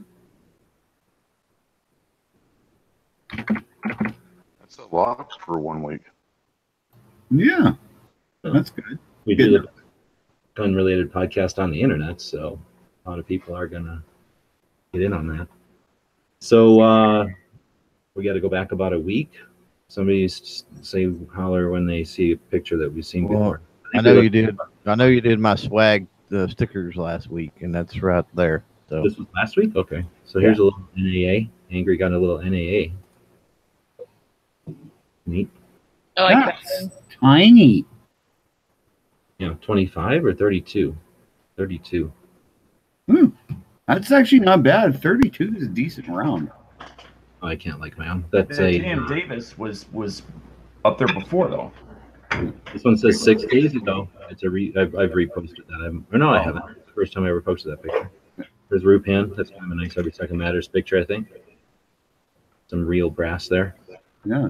That's a lot for 1 week. Yeah, that's good. We do the gun-related podcast on the internet, so a lot of people are gonna get in on that. So we got to go back about a week. Somebody say holler when they see a picture that we've seen before. I know you did. I know you did my swag stickers last week, and that's right there. So this was last week. Okay, so here's a little NAA. Angry got a little NAA. Neat. I like That's that. tiny. Yeah, 25 or 32. 32. That's actually not bad. 32 is a decent round. Oh, I can't like my own. That's Sam Davis was up there before though. This one says 6 days ago. It's I've reposted that. I haven't. It's the first time I ever posted that picture. There's Rupan. That's kind of a nice Every Second Matters picture, I think. Some real brass there. Yeah.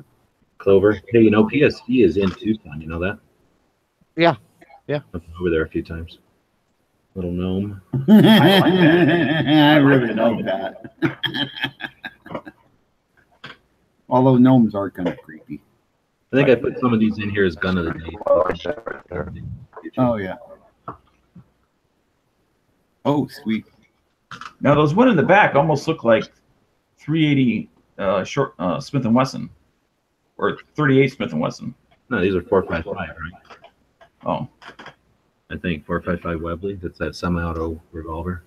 Clover. Hey, PSD is in Tucson. You know that? Yeah. Yeah. I've been over there a few times. Little gnome. I really love that. Although gnomes are kind of creepy. I think I put some of these in here as gun of the day. I like that right there. Oh, yeah. Oh, sweet. Now those one in the back almost look like 380 short Smith & Wesson or 38 Smith & Wesson. No, these are 4.55, right? Oh, I think 4.55 Webley. That's that semi-auto revolver.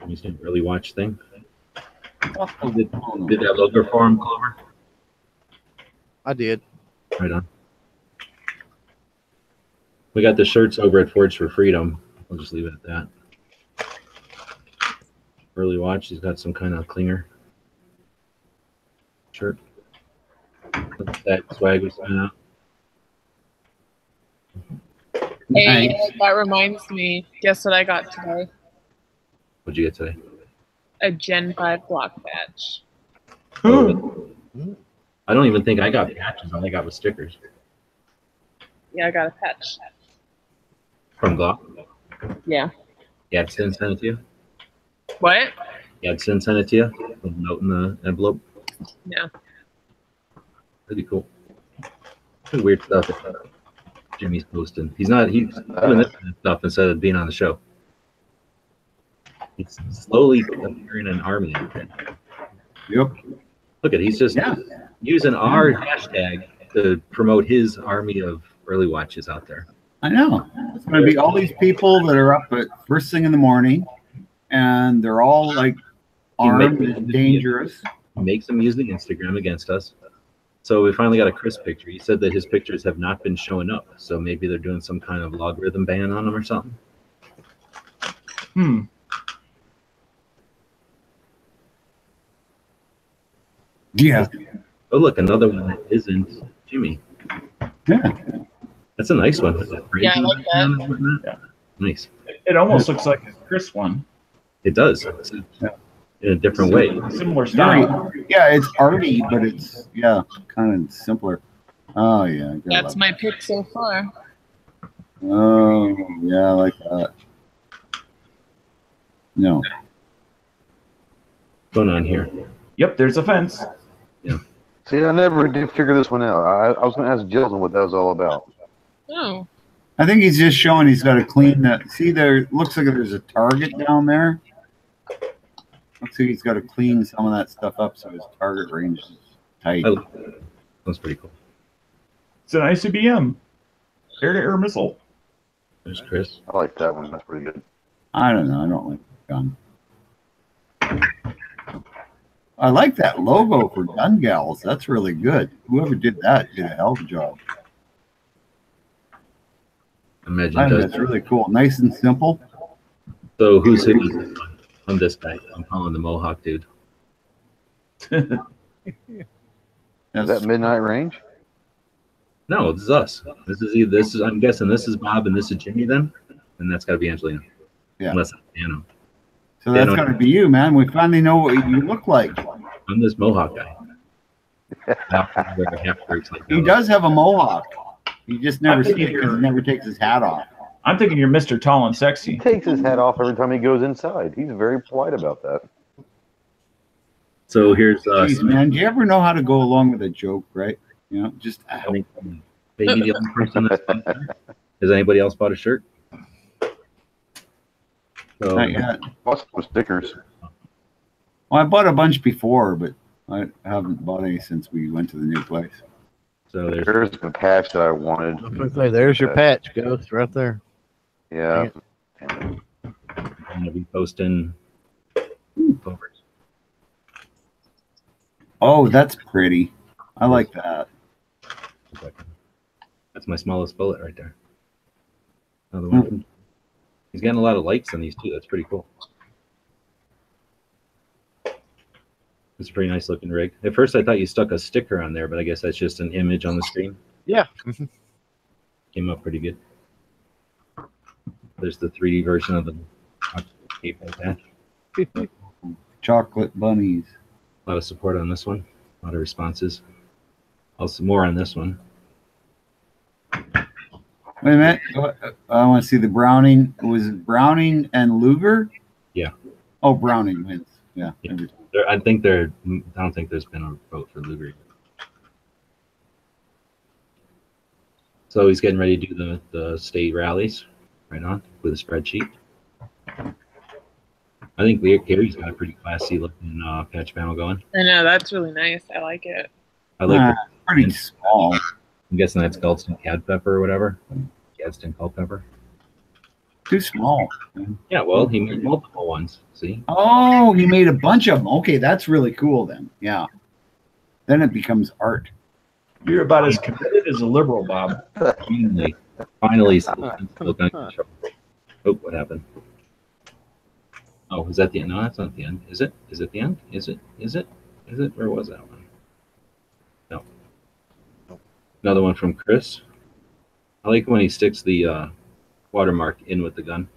You didn't really watch thing. Did that logo for him, Clover? I did. Right on. We got the shirts over at Forge for Freedom. I'll just leave it at that. Early watch. He's got some kind of clinger shirt. That swag was coming out. Hey, Nice. that reminds me. Guess what I got today? What'd you get today? A Gen 5 block badge. I don't even think I got patches. All I got was stickers Yeah, I got a patch. from Glock. Yeah. Gadsden sent it to you. What? Gadsden sent it to you. With a note in the envelope. Yeah. Pretty cool. Pretty weird stuff that Jimmy's posting. He's doing this kind of stuff instead of being on the show. He's slowly appearing an army. Yep. Look at he's just using our hashtag to promote his army of early watches out there. I know. It's going to be all these people that are up at first thing in the morning, and they're all like armed and dangerous. Makes them use the Instagram against us. So we finally got a Chris picture. He said that his pictures have not been showing up. So maybe they're doing some kind of logarithm ban on them or something. Yeah. Oh, look, another one that isn't Jimmy. Yeah. That's a nice one. Yeah, I like that. Yeah. Nice. it almost looks like a Chris one. It does. It's in a different way. Similar style. Yeah, it's arty, but it's kind of simpler. Oh yeah. I gotta That's love my pick so far. it. Oh yeah, I like that. No. going on here? Yep, there's a fence. See, I never did figure this one out. I was going to ask Jilson what that was all about. Oh. I think he's just showing he's got to clean that. See, there looks like there's a target down there. Looks like he's got to clean some of that stuff up so his target range is tight. Oh, that's pretty cool. It's an ICBM, air-to-air missile. There's Chris. I like that one. That's pretty good. I don't know. I don't like the gun. I like that logo for Gun Gals. That's really good. Whoever did that did a hell of a job. Imagine I think does. that's really cool. Nice and simple. So who's who? I'm this guy. I'm calling the Mohawk dude. Is that midnight range? No, this is us. This is I'm guessing this is Bob and this is Jimmy then, and that's got to be Angelina. Yeah. Unless I'm Dano. So that's got to be you, man. We finally know what you look like. I'm this Mohawk guy. He does have a mohawk. You just never I think see it because he never takes his hat off. I'm thinking you're Mr. Tall and He Sexy. takes his hat off every time he goes inside. He's very polite about that. So here's Jeez, man, do you ever know how to go along with a joke, right? You know, just I think maybe the only person that's bought a shirt. Has anybody else bought a shirt? So, not yet. Plus with stickers. Well, I bought a bunch before, but I haven't bought any since we went to the new place. so there's There's the patch that I wanted. I was gonna say, there's your patch, Ghost, right there. Yeah. I'm gonna be posting covers. Oh, that's pretty. I like that. That's my smallest bullet right there. Another one. He's getting a lot of likes on these too. That's pretty cool. It's a pretty nice looking rig. At first, I thought you stuck a sticker on there, but I guess that's just an image on the screen. Yeah. Came up pretty good. There's the 3D version of the cape like that. Chocolate bunnies. A lot of support on this one. A lot of responses. Also more on this one. Wait a minute. I want to see the Browning. Was it Browning and Luger? Yeah. Oh, Browning wins. Yeah. Yeah. I don't think there's been a vote for Luger yet. So he's getting ready to do the state rallies right on with a spreadsheet. I think Gary's got a pretty classy looking patch panel going. I know, that's really nice. I like it. I like pretty small. I'm guessing that's Galdston Cadpepper or whatever. Gadsden Culpepper. Too small. Yeah, well, he made multiple ones. See? Oh, he made a bunch of them. Okay, that's really cool then. Yeah. Then it becomes art. You're about as committed as a liberal, Bob. Finally, still gun control. Oh, what happened? Oh, is that the end? No, that's not the end. Is it? Is it the end? Is it? Is it? Is it? Where was that one? No. Another one from Chris. I like when he sticks the watermark in with the gun.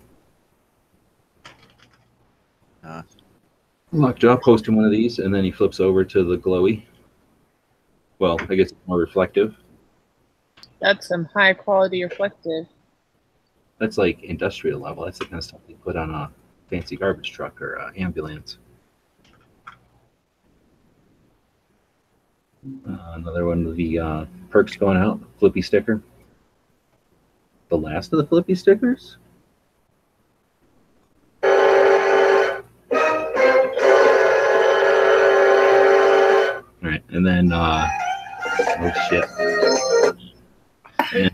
Lockjaw posting one of these, and then he flips over to the glowy. Well, I guess it's more reflective. That's some high quality reflective. That's like industrial level. That's the kind of stuff they put on a fancy garbage truck or ambulance. Another one of the perks going out. Flippy sticker. The last of the flippy stickers? All right, and then oh shit! And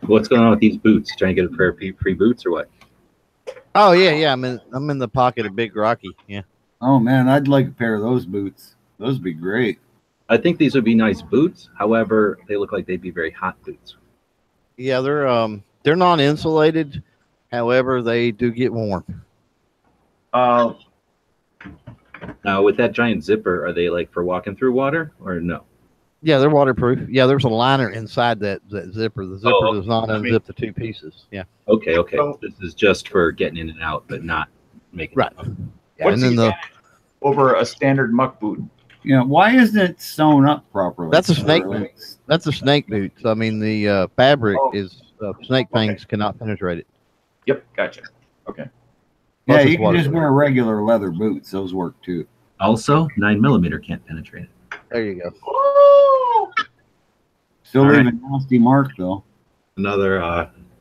what's going on with these boots? Trying to get a pair of free boots or what? Oh yeah. I'm in the pocket of Big Rocky. Yeah. Oh man, I'd like a pair of those boots. Those would be great. I think these would be nice boots. However, they look like they'd be very hot boots. Yeah, they're non-insulated. However, they do get warm. Now, with that giant zipper, are they like for walking through water or no? Yeah, they're waterproof. Yeah, there's a liner inside that zipper. The zipper does not unzip the two pieces. Yeah. Okay. So- This is just for getting in and out, but not making Right. it up. Yeah, What's and then he over a standard muck boot? Yeah, why isn't it sewn up properly? That's a snake boot. That's a snake boot. So, I mean, the fabric is snake fangs cannot penetrate it. Yep, gotcha. Okay. Yeah, Plus it's you can just waterproof. wear regular leather boots. Those work too. Also, 9mm can't penetrate it. There you go. Still All right. leaving a nasty mark though. Another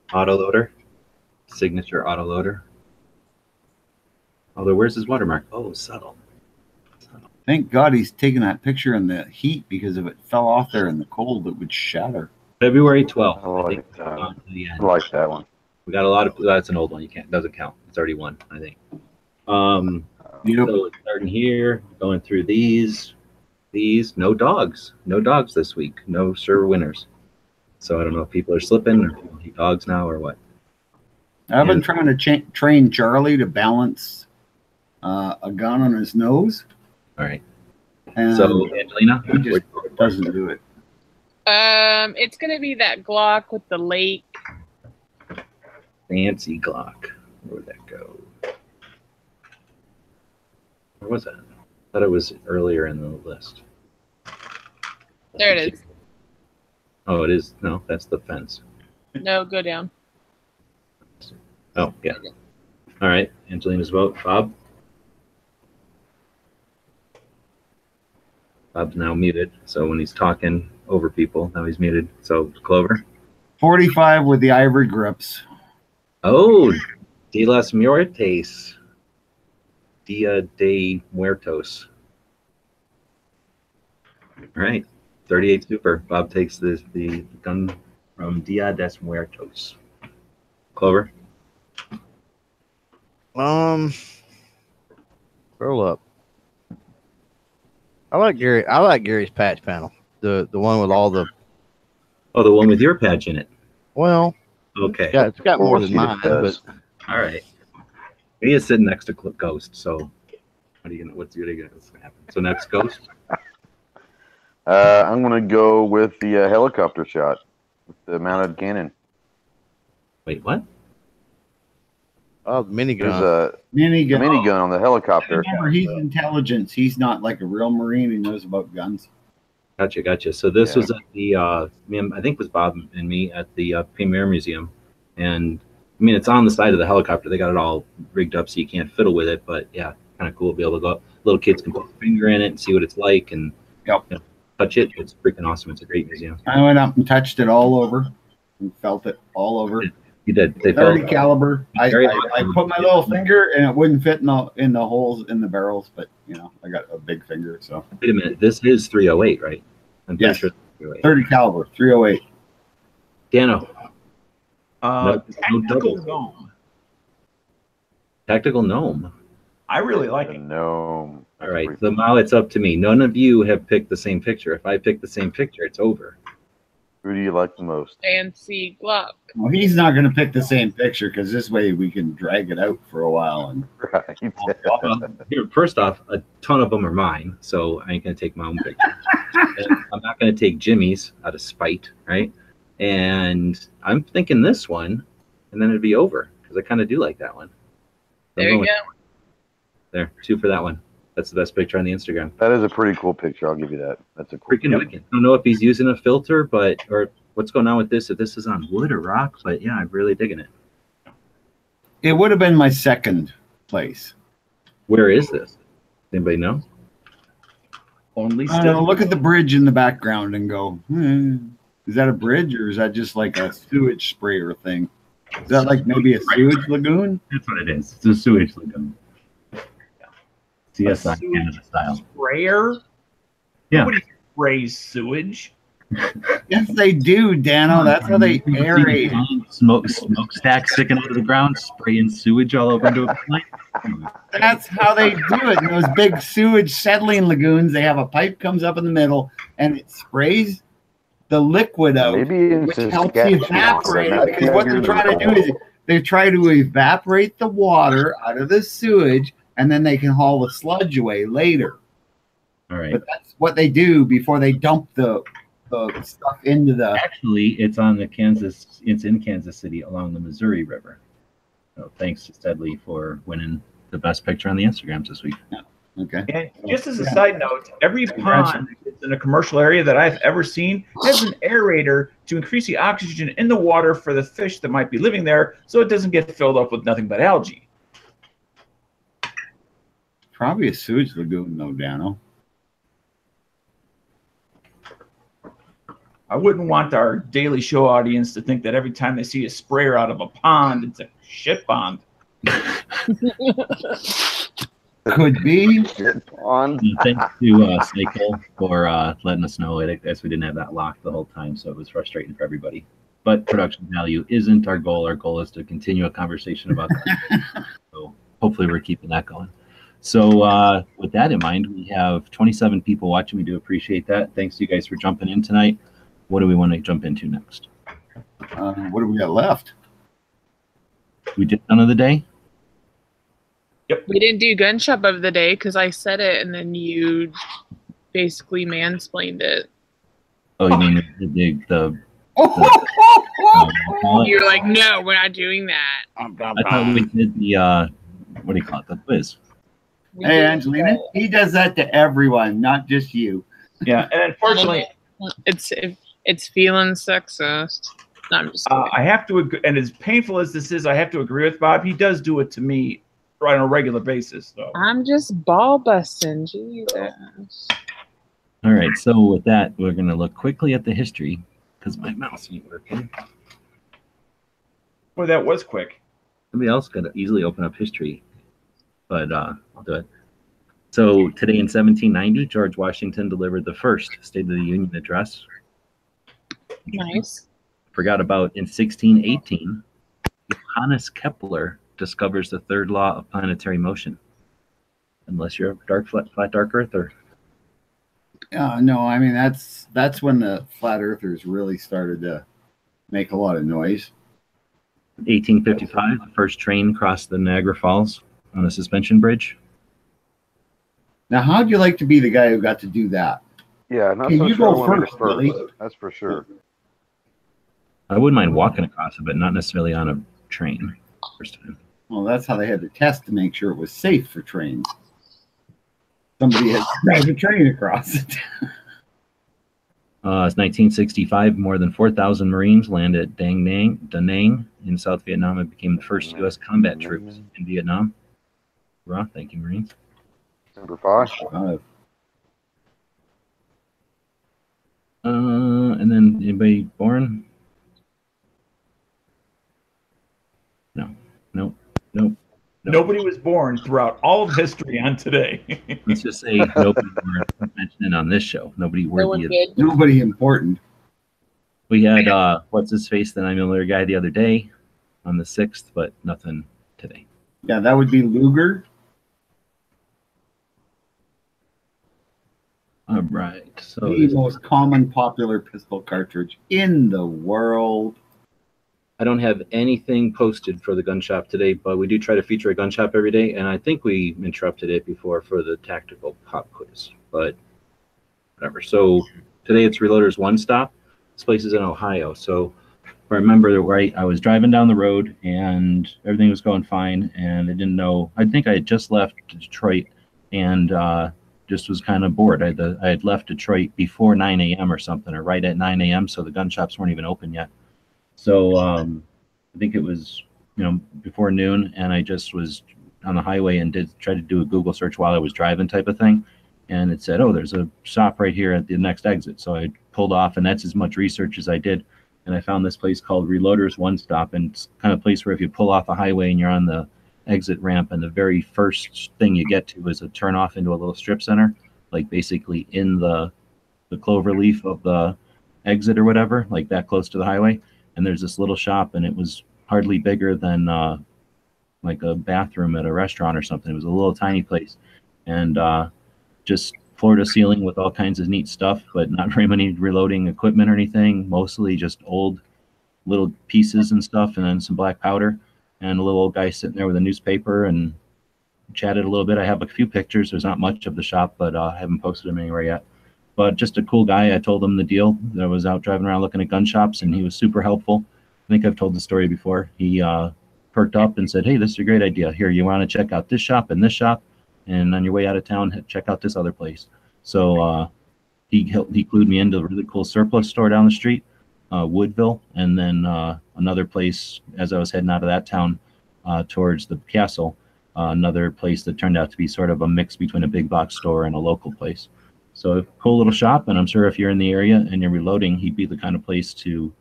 autoloader, signature autoloader. Although, where's his watermark? Oh, subtle. Thank God he's taking that picture in the heat, because if it fell off there in the cold, it would shatter. February 12th. I like think that. on to the end. I like that one. We got a lot of. That's an old one. You can't. Doesn't count. It's already won, I think. Yep. So starting here, going through these. No dogs. No dogs this week. No sure winners. So I don't know if people are slipping or people need dogs now or what. I've been trying to train Charlie to balance a gun on his nose. All right. And So Angelina, he just doesn't do it. It's gonna be that Glock with the lake. fancy Glock. Where would that go? Where was that? I thought it was earlier in the list. There it is. Oh, it is. No, that's the fence. No, go down. Oh, yeah. All right. Angelina's vote. Bob? Bob's now muted. So when he's talking over people, now he's muted. So Clover? 45 with the ivory grips. Oh, De las Muertes. Dia de Muertos. All right. 38 Super. Bob takes the gun from Dia de Muertos. Clover? Scroll up. I like Gary's patch panel. The one with all the. Oh, the one with your patch in it. Well, Okay. yeah, it's got more than It mine, does. but All right. He is sitting next to Ghost. So, what are you gonna? What's gonna happen? So next, Ghost. I'm going to go with the helicopter shot with the mounted cannon. Wait, what? oh, the There's minigun. a Minigun. minigun on the helicopter. Remember, he's intelligence. He's not like a real Marine. He knows about guns. Gotcha. So this Yeah. was at the, I think it was Bob and me at the Premier Museum, and I mean it's on the side of the helicopter. They got it all rigged up so you can't fiddle with it, but yeah, kind of cool to be able to go up. Little kids can put a finger in it and see what it's like, and Yep. you know, touch it. It's freaking awesome. It's a great museum. I went up and touched it all over and felt it all over. You did. They 30 felt caliber. I Very put my little finger and it wouldn't fit in the holes in the barrels, but you know, I got a big finger, so Wait a minute. This is 308, right? I'm pretty Yes. sure it's 308. 30 caliber, 308. Dano, no Tactical double. Dome. Tactical Gnome. I really like The it. gnome. All right, so now it's up to me. None of you have picked the same picture. If I pick the same picture, it's over. Who do you like the most? Fancy Glock. Well, he's not going to pick the same picture because this way we can drag it out for a while. And Right. Well, here, first off, a ton of them are mine, so I ain't gonna take my own picture. And I'm not gonna take Jimmy's out of spite, right? And I'm thinking this one, and then it'd be over because I kind of do like that one. So I'm There you going with go. that one. There, 2 for that one. That's the best picture on the Instagram. That is a pretty cool picture. I'll give you that. That's a cool Freaking wicked. I don't know if he's using a filter, or what's going on with this. If this is on wood or rock, but yeah, I'm really digging it. it would have been my second place. Where is this? Anybody know? Only I don't know, look at the bridge in the background and go, is that a bridge or is that just like a sewage sprayer thing? Is that like maybe a sewage lagoon? That's what it is. It's a sewage lagoon. CSI Canada style. sprayer. Yeah. Nobody sprays sewage. Yes, they do, Dano. That's how they aerate. Smokestack sticking out of the ground, spraying sewage all over into a plant. That's how they do it. In those big sewage settling lagoons, they have a pipe comes up in the middle and it sprays the liquid out, Maybe in which helps Saskatchewan, evaporate but it. Because what they're trying to do is they try to evaporate the water out of the sewage, and then they can haul the sludge away later. All right. But that's what they do before they dump the stuff into the. Actually, it's on the Kansas. It's in Kansas City along the Missouri River. So thanks to Steadley for winning the best picture on the Instagrams this week. Okay. And just as a side note, every pond that's in a commercial area that I've ever seen has an aerator to increase the oxygen in the water for the fish that might be living there, so it doesn't get filled up with nothing but algae. Probably a sewage lagoon, though, Dano. I wouldn't want our Daily Show audience to think that every time they see a sprayer out of a pond, it's a shit pond. Could be. Shit pond. Thanks to Cycle for letting us know. I guess we didn't have that locked the whole time, so it was frustrating for everybody. But production value isn't our goal. Our goal is to continue a conversation about that. So hopefully we're keeping that going. So with that in mind, we have 27 people watching. We do appreciate that. Thanks to you guys for jumping in tonight. What do we want to jump into next? What do we got left? We did none of the day. We didn't do gun shop of the day because I said it and then you basically mansplained it. Oh, you mean the You're like, no, we're not doing that. I thought we did the what do you call it? The quiz. Hey, Angelina, he does that to everyone, not just you. Yeah, and unfortunately, it's feeling sexist. No, I'm just I have to agree, and as painful as this is, I have to agree with Bob. He does do it to me right on a regular basis, though. I'm just ball busting, Jesus. All right, so with that, we're going to look quickly at the history because my mouse ain't working. Boy, that was quick. Somebody else could easily open up history, but I'll do it. So today in 1790, George Washington delivered the first State of the Union address. Nice. Forgot about in 1618, Johannes Kepler discovers the third law of planetary motion. Unless you're a flat dark earther. No, I mean that's when the flat earthers really started to make a lot of noise. 1855, the first train crossed the Niagara Falls on a suspension bridge. Now, how'd you like to be the guy who got to do that? Yeah, not Can so you sure go I wanna first, go Billy? That's for sure. I wouldn't mind walking across it, but not necessarily on a train. First time. Well, that's how they had to test to make sure it was safe for trains. Somebody had to drive a train across it. It's 1965. More than 4,000 Marines landed at Da Nang in South Vietnam and became the first U.S. combat troops in Vietnam. Hurrah, thank you, Marines. Number 5. And then anybody born? No. Nope. Nobody was born throughout all of history on today. Let's just say nobody worth mentioning on this show. Nobody worthy of it. Nobody important. We had what's his face, the 9 mm guy the other day on the 6th, but nothing today. Yeah, that would be Luger. All right. So The most common popular pistol cartridge in the world. I don't have anything posted for the gun shop today, but we do try to feature a gun shop every day, and I think we interrupted it before for the tactical pop quiz, but whatever. So today it's Reloaders One Stop. This place is in Ohio. So if I remember right, I was driving down the road and everything was going fine, and I didn't know. I think I had just left Detroit and just was kind of bored. I had left Detroit before 9 a.m. or something, or right at 9 a.m., so the gun shops weren't even open yet. So I think it was, before noon, and I just was on the highway and tried to do a Google search while I was driving type of thing. And it said, oh, there's a shop right here at the next exit. So I pulled off, and that's as much research as I did. And I found this place called Reloaders One Stop, and it's kind of a place where if you pull off a highway and you're on the exit ramp, and the very first thing you get to is a turn off into a little strip center, like basically in the clover leaf of the exit or whatever, like that close to the highway. And there's this little shop, and it was hardly bigger than like a bathroom at a restaurant or something. It was a little tiny place, and just floor to ceiling with all kinds of neat stuff, but not very many reloading equipment or anything. Mostly just old little pieces and stuff, and then some black powder, and a little old guy sitting there with a newspaper and chatted a little bit. I have a few pictures. There's not much of the shop, but I haven't posted them anywhere yet. But just a cool guy. I told him the deal. That I was out driving around looking at gun shops, and he was super helpful. I think I've told the story before. He perked up and said, hey, this is a great idea. Here, you want to check out this shop and this shop, and on your way out of town, check out this other place. So he clued me into a really cool surplus store down the street, Woodville, and then another place as I was heading out of that town towards the castle. another place that turned out to be sort of a mix between a big box store and a local place. So cool little shop, and I'm sure if you're in the area and you're reloading, he'd be the kind of place to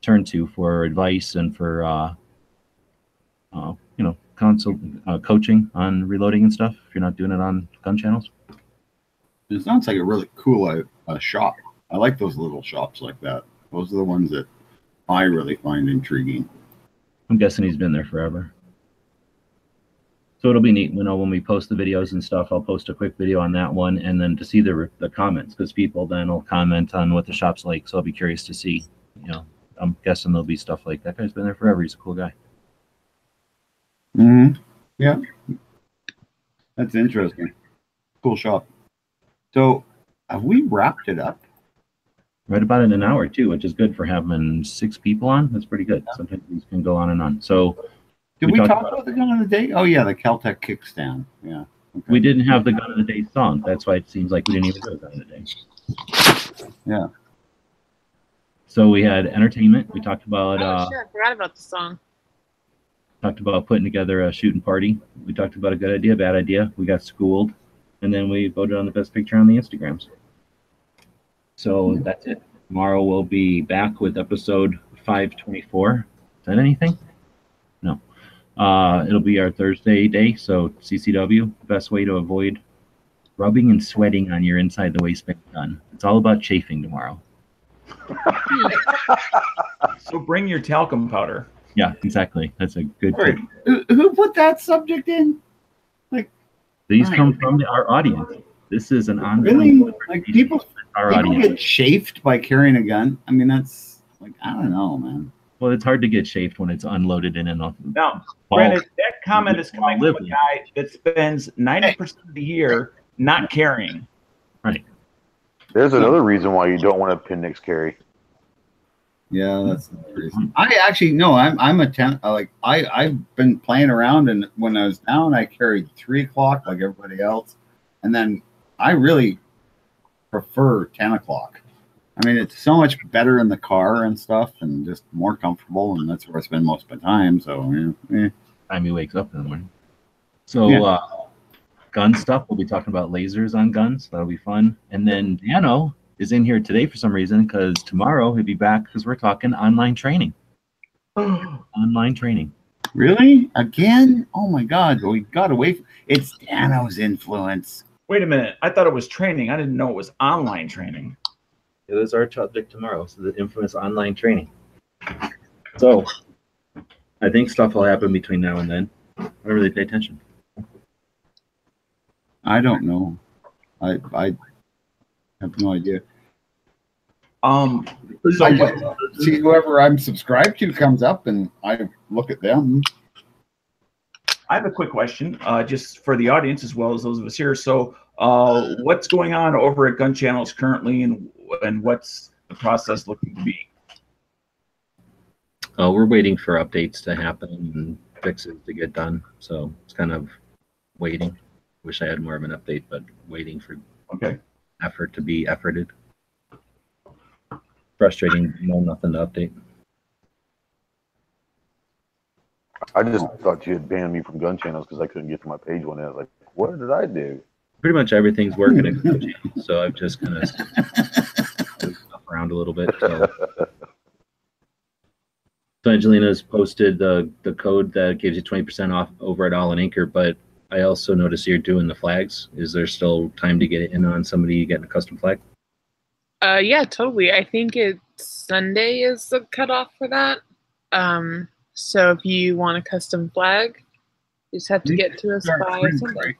turn to for advice and for coaching on reloading and stuff if you're not doing it on gun channels. It sounds like a really cool shop. I like those little shops like that. Those are the ones that I really find intriguing. I'm guessing he's been there forever. So it'll be neat, when we post the videos and stuff. I'll post a quick video on that one, and then to see the comments, because people then will comment on what the shop's like. So I'll be curious to see. I'm guessing there'll be stuff like, that guy's been there forever. He's a cool guy. Mm-hmm. Yeah, that's interesting. Cool shop. So have we wrapped it up? Right about in an hour too, which is good for having 6 people on. That's pretty good. Sometimes these can go on and on. So did we talk about the gun of the day? Oh yeah, the KelTec Kickstand. Yeah. Okay. We didn't have the gun of the day song. That's why it seems like we didn't even do a gun of the day. Yeah. So we had entertainment. We talked about sure, I forgot about the song. Talked about putting together a shooting party. We talked about a good idea, bad idea. We got schooled, and then we voted on the best picture on the Instagrams. So that's it. Tomorrow we'll be back with episode 524. Is that anything? No. It'll be our Thursday day, so CCW, best way to avoid rubbing and sweating on your inside the waistband gun. It's all about chafing tomorrow. So bring your talcum powder. Yeah, exactly. That's a good Wait, tip. who put that subject in? These come from our audience. This is an ongoing. Really? Like people get chafed by carrying a gun? I mean, that's like, I don't know, man. Well, it's hard to get chafed when it's unloaded in an off. Now, granted, that comment is coming from a guy that spends 90% of the year not carrying. Right. There's another reason why you don't want appendix carry. Yeah, that's the reason. I actually no, I'm a 10. I've been playing around, and when I was down, I carried 3 o'clock like everybody else, and then I really prefer 10 o'clock. I mean, it's so much better in the car and stuff, and just more comfortable, and that's where I spend most of my time. So yeah. Time he wakes up in the morning. So gun stuff. We'll be talking about lasers on guns. That'll be fun. And then Dano is in here today for some reason, because tomorrow he'll be back because we're talking online training. Online training. Really? Again? Oh my God! We got away from it's Dano's influence. Wait a minute. I thought it was training. I didn't know it was online training. It is our subject tomorrow, so the infamous online training. So I think stuff will happen between now and then. I don't really pay attention. I don't know. I have no idea. So see whoever I'm subscribed to comes up, and I look at them. I have a quick question, just for the audience as well as those of us here. So, what's going on over at Gun Channels currently, and what's the process looking to be? We're waiting for updates to happen and fixes to get done. So it's kind of waiting. Wish I had more of an update, but waiting for effort to be efforted. Frustrating, nothing to update. I just thought you had banned me from Gun Channels because I couldn't get to my page one day. I was like, what did I do? Pretty much everything's working in Gun Channels, so I've just kind of moved stuff around a little bit. So Angelina's posted the code that gives you 20% off over at All in Anchor, but I also noticed you're doing the flags. Is there still time to get in on somebody getting a custom flag? Yeah, totally. I think it's Sunday is the cutoff for that. So if you want a custom flag, you just have to get to us by Sunday. Right?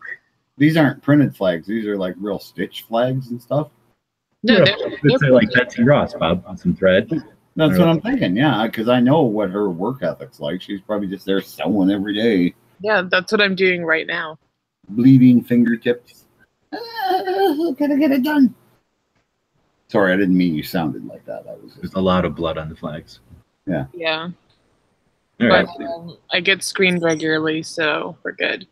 These aren't printed flags. These are like real stitch flags and stuff. No, they're like Betsy Ross, Bob, on some thread. That's what I'm thinking. Yeah, because I know what her work ethic's like. She's probably just there sewing every day. Yeah, that's what I'm doing right now. Bleeding fingertips. Gotta get it done. Sorry, I didn't mean you sounded like that. There's a lot of blood on the flags. Yeah. Yeah. All right. But I get screened regularly, so we're good.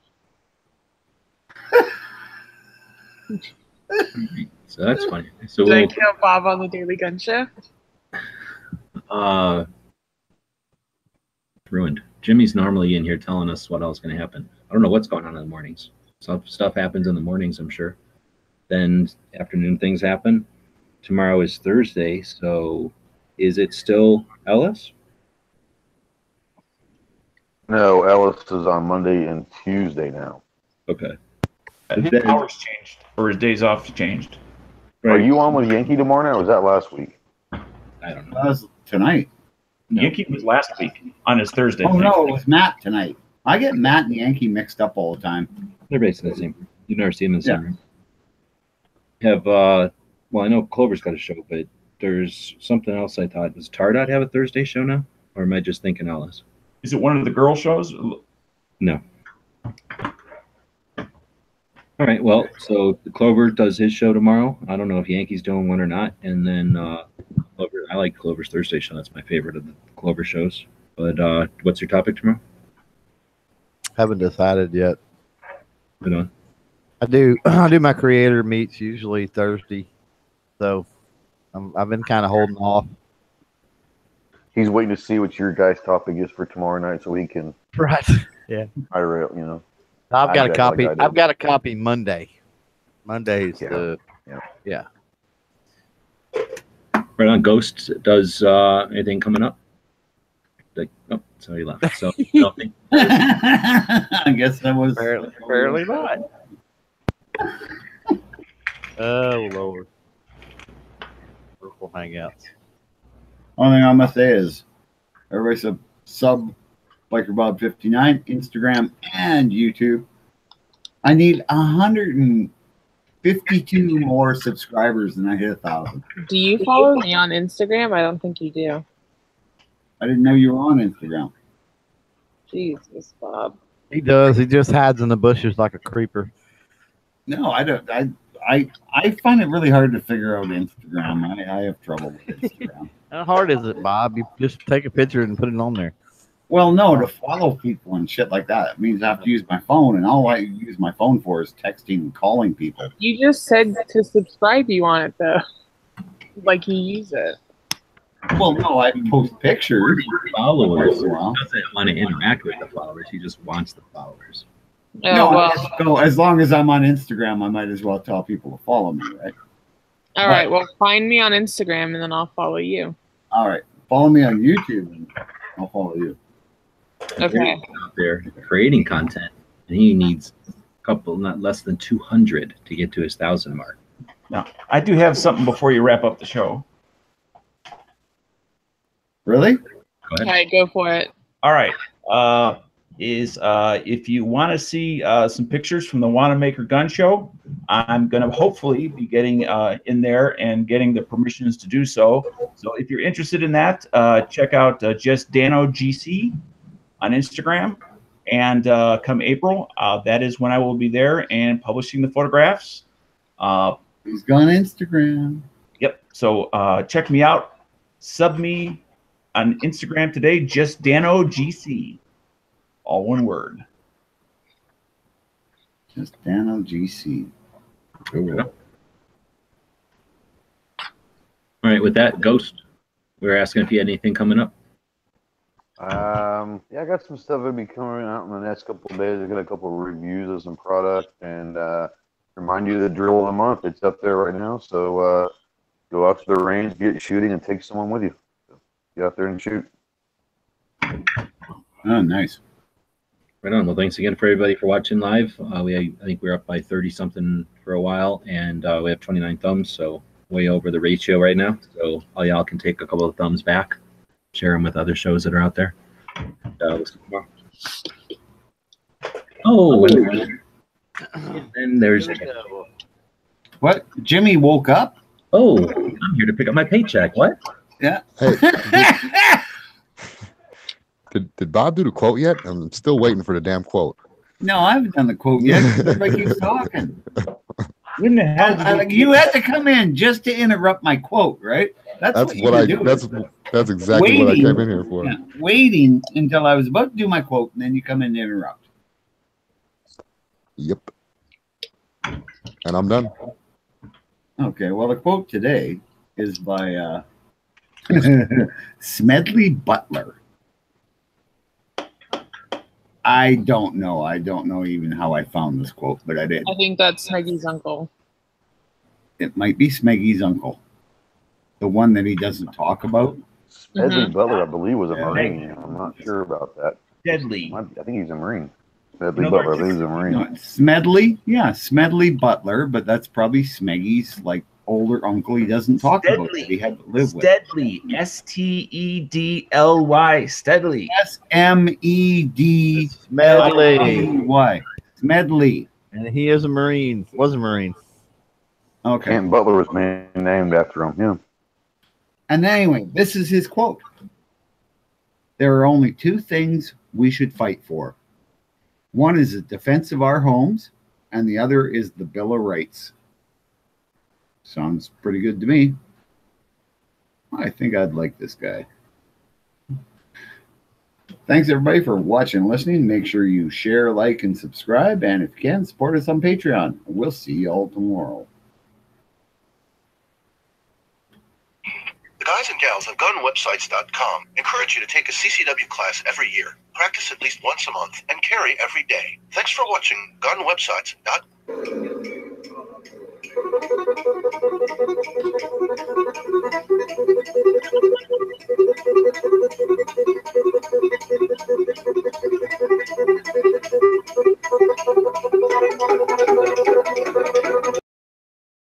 So that's funny. So Did I kill Bob on the Daily Gun Show? Ruined. Jimmy's normally in here telling us what else is going to happen. I don't know what's going on in the mornings. Some stuff happens in the mornings, I'm sure. Then afternoon things happen. Tomorrow is Thursday, so is it still Ellis? No, Ellis is on Monday and Tuesday now. Okay. His Then- hours changed, or his days off changed. Are Right. you on with Yankee tomorrow night, or was that last week? I don't know. That was tonight. No. Yankee was last week on his Thursday. Oh thing. no, it was Matt tonight. I get Matt and Yankee mixed up all the time. They're basically the same. You've never seen them in the same Yeah. room. Have well, I know Clover's got a show, but there's something else I thought. Does Tardot have a Thursday show now? Or am I just thinking Ellis? Is it one of the girl shows? No. All right, well, so Clover does his show tomorrow. I don't know if Yankee's doing one or not. And then Clover, I like Clover's Thursday show. That's my favorite of the Clover shows. But what's your topic tomorrow? Haven't decided yet. Put on. I do my creator meets usually Thursday, so I've been kind of holding off. He's waiting to see what your guys' topic is for tomorrow night, so he can Right. hire it. You know. I've got a Exactly copy. like I I've did. got a copy Monday. Monday's Yeah. yeah. Right on. Ghost does anything coming up? Like, oh, so he left. So nothing. I guess that was Apparently not. Oh Lord. Purple Hangouts. Only thing I must say is everybody sub Biker Bob 59, Instagram and YouTube. I need 152 more subscribers than I hit 1,000. Do you follow me on Instagram? I don't think you do. I didn't know you were on Instagram. Jesus, Bob. He does. He just hides in the bushes like a creeper. No, I don't. I find it really hard to figure out Instagram. I have trouble with Instagram. How hard is it, Bob? You just take a picture and put it on there. Well, no, to follow people and shit like that, it means I have to use my phone, and all I use my phone for is texting and calling people. You just said to subscribe you on it, though. Like you use it. Well, no, I post pictures. Followers. Once in a while. He doesn't want to interact with the followers. He just wants the followers. Oh, No, well. so as long as I'm on Instagram, I might as well tell people to follow me, right? All right. Well, find me on Instagram and then I'll follow you. All right, follow me on YouTube, and I'll follow you. Okay. Out there creating content, and he needs a couple, not less than 200 to get to his 1,000 mark. Now, I do have something before you wrap up the show. Really? Go All ahead. right, go for it. All right. If you want to see some pictures from the Wanamaker Gun Show, I'm going to hopefully be getting in there and getting the permissions to do so. So if you're interested in that, check out just Dano GC on Instagram. And come April, that is when I will be there and publishing the photographs. He's gone Instagram. Yep. So check me out. Sub me on Instagram today, just Dano GC. All one word. Just Dano GC. Cool. All right, with that, Ghost, we were asking if you had anything coming up. Yeah, I got some stuff that'll be coming out in the next couple of days. I got a couple of reviews of some product, and remind you of the drill of the month. It's up there right now, so go out to the range, get shooting, and take someone with you. So get out there and shoot. Oh, nice. Right on. Well, thanks again for everybody for watching live. I think we're up by 30 something for a while, and we have 29 thumbs, so way over the ratio right now. So all y'all can take a couple of thumbs back, share them with other shows that are out there. We'll see you tomorrow. Oh, and then there's. What? Jimmy woke up? Oh, I'm here to pick up my paycheck. What? Yeah. Hey, did Bob do the quote yet? I'm still waiting for the damn quote. No, I haven't done the quote yet. Everybody keeps talking. When the hell did You had to come in just to interrupt my quote, right? That's you what were I. doing. That's exactly what I came in here for. Yeah, waiting until I was about to do my quote, and then you come in to interrupt. Yep. And I'm done. Okay, well, the quote today is by Smedley Butler. I don't know. I don't know even how I found this quote, but I did. I think that's Smeggy's uncle. It might be Smeggy's uncle, the one that he doesn't talk about. Smedley Mhm. Butler, I believe, was a Yeah. Marine. I'm not sure about that. Deadly. I think he's a Marine. Smedley No, Butler, I they're think he's a Marine. No, Smedley, yeah, Smedley Butler, but that's probably Smeggy's like older uncle he doesn't talk about that he had to live with. Steadley. Steedly. Steadily. Smedley. Smedley. Smedley. And he is a Marine. Was a Marine. Okay. Canton Butler was named after him. Yeah. And anyway, this is his quote. There are only two things we should fight for. One is the defense of our homes, and the other is the Bill of Rights. Sounds pretty good to me. I think I'd like this guy. Thanks, everybody, for watching and listening. Make sure you share, like, and subscribe. And if you can, support us on Patreon. We'll see you all tomorrow. The guys and gals at gunwebsites.com encourage you to take a CCW class every year, practice at least once a month, and carry every day. Thanks for watching gunwebsites.com.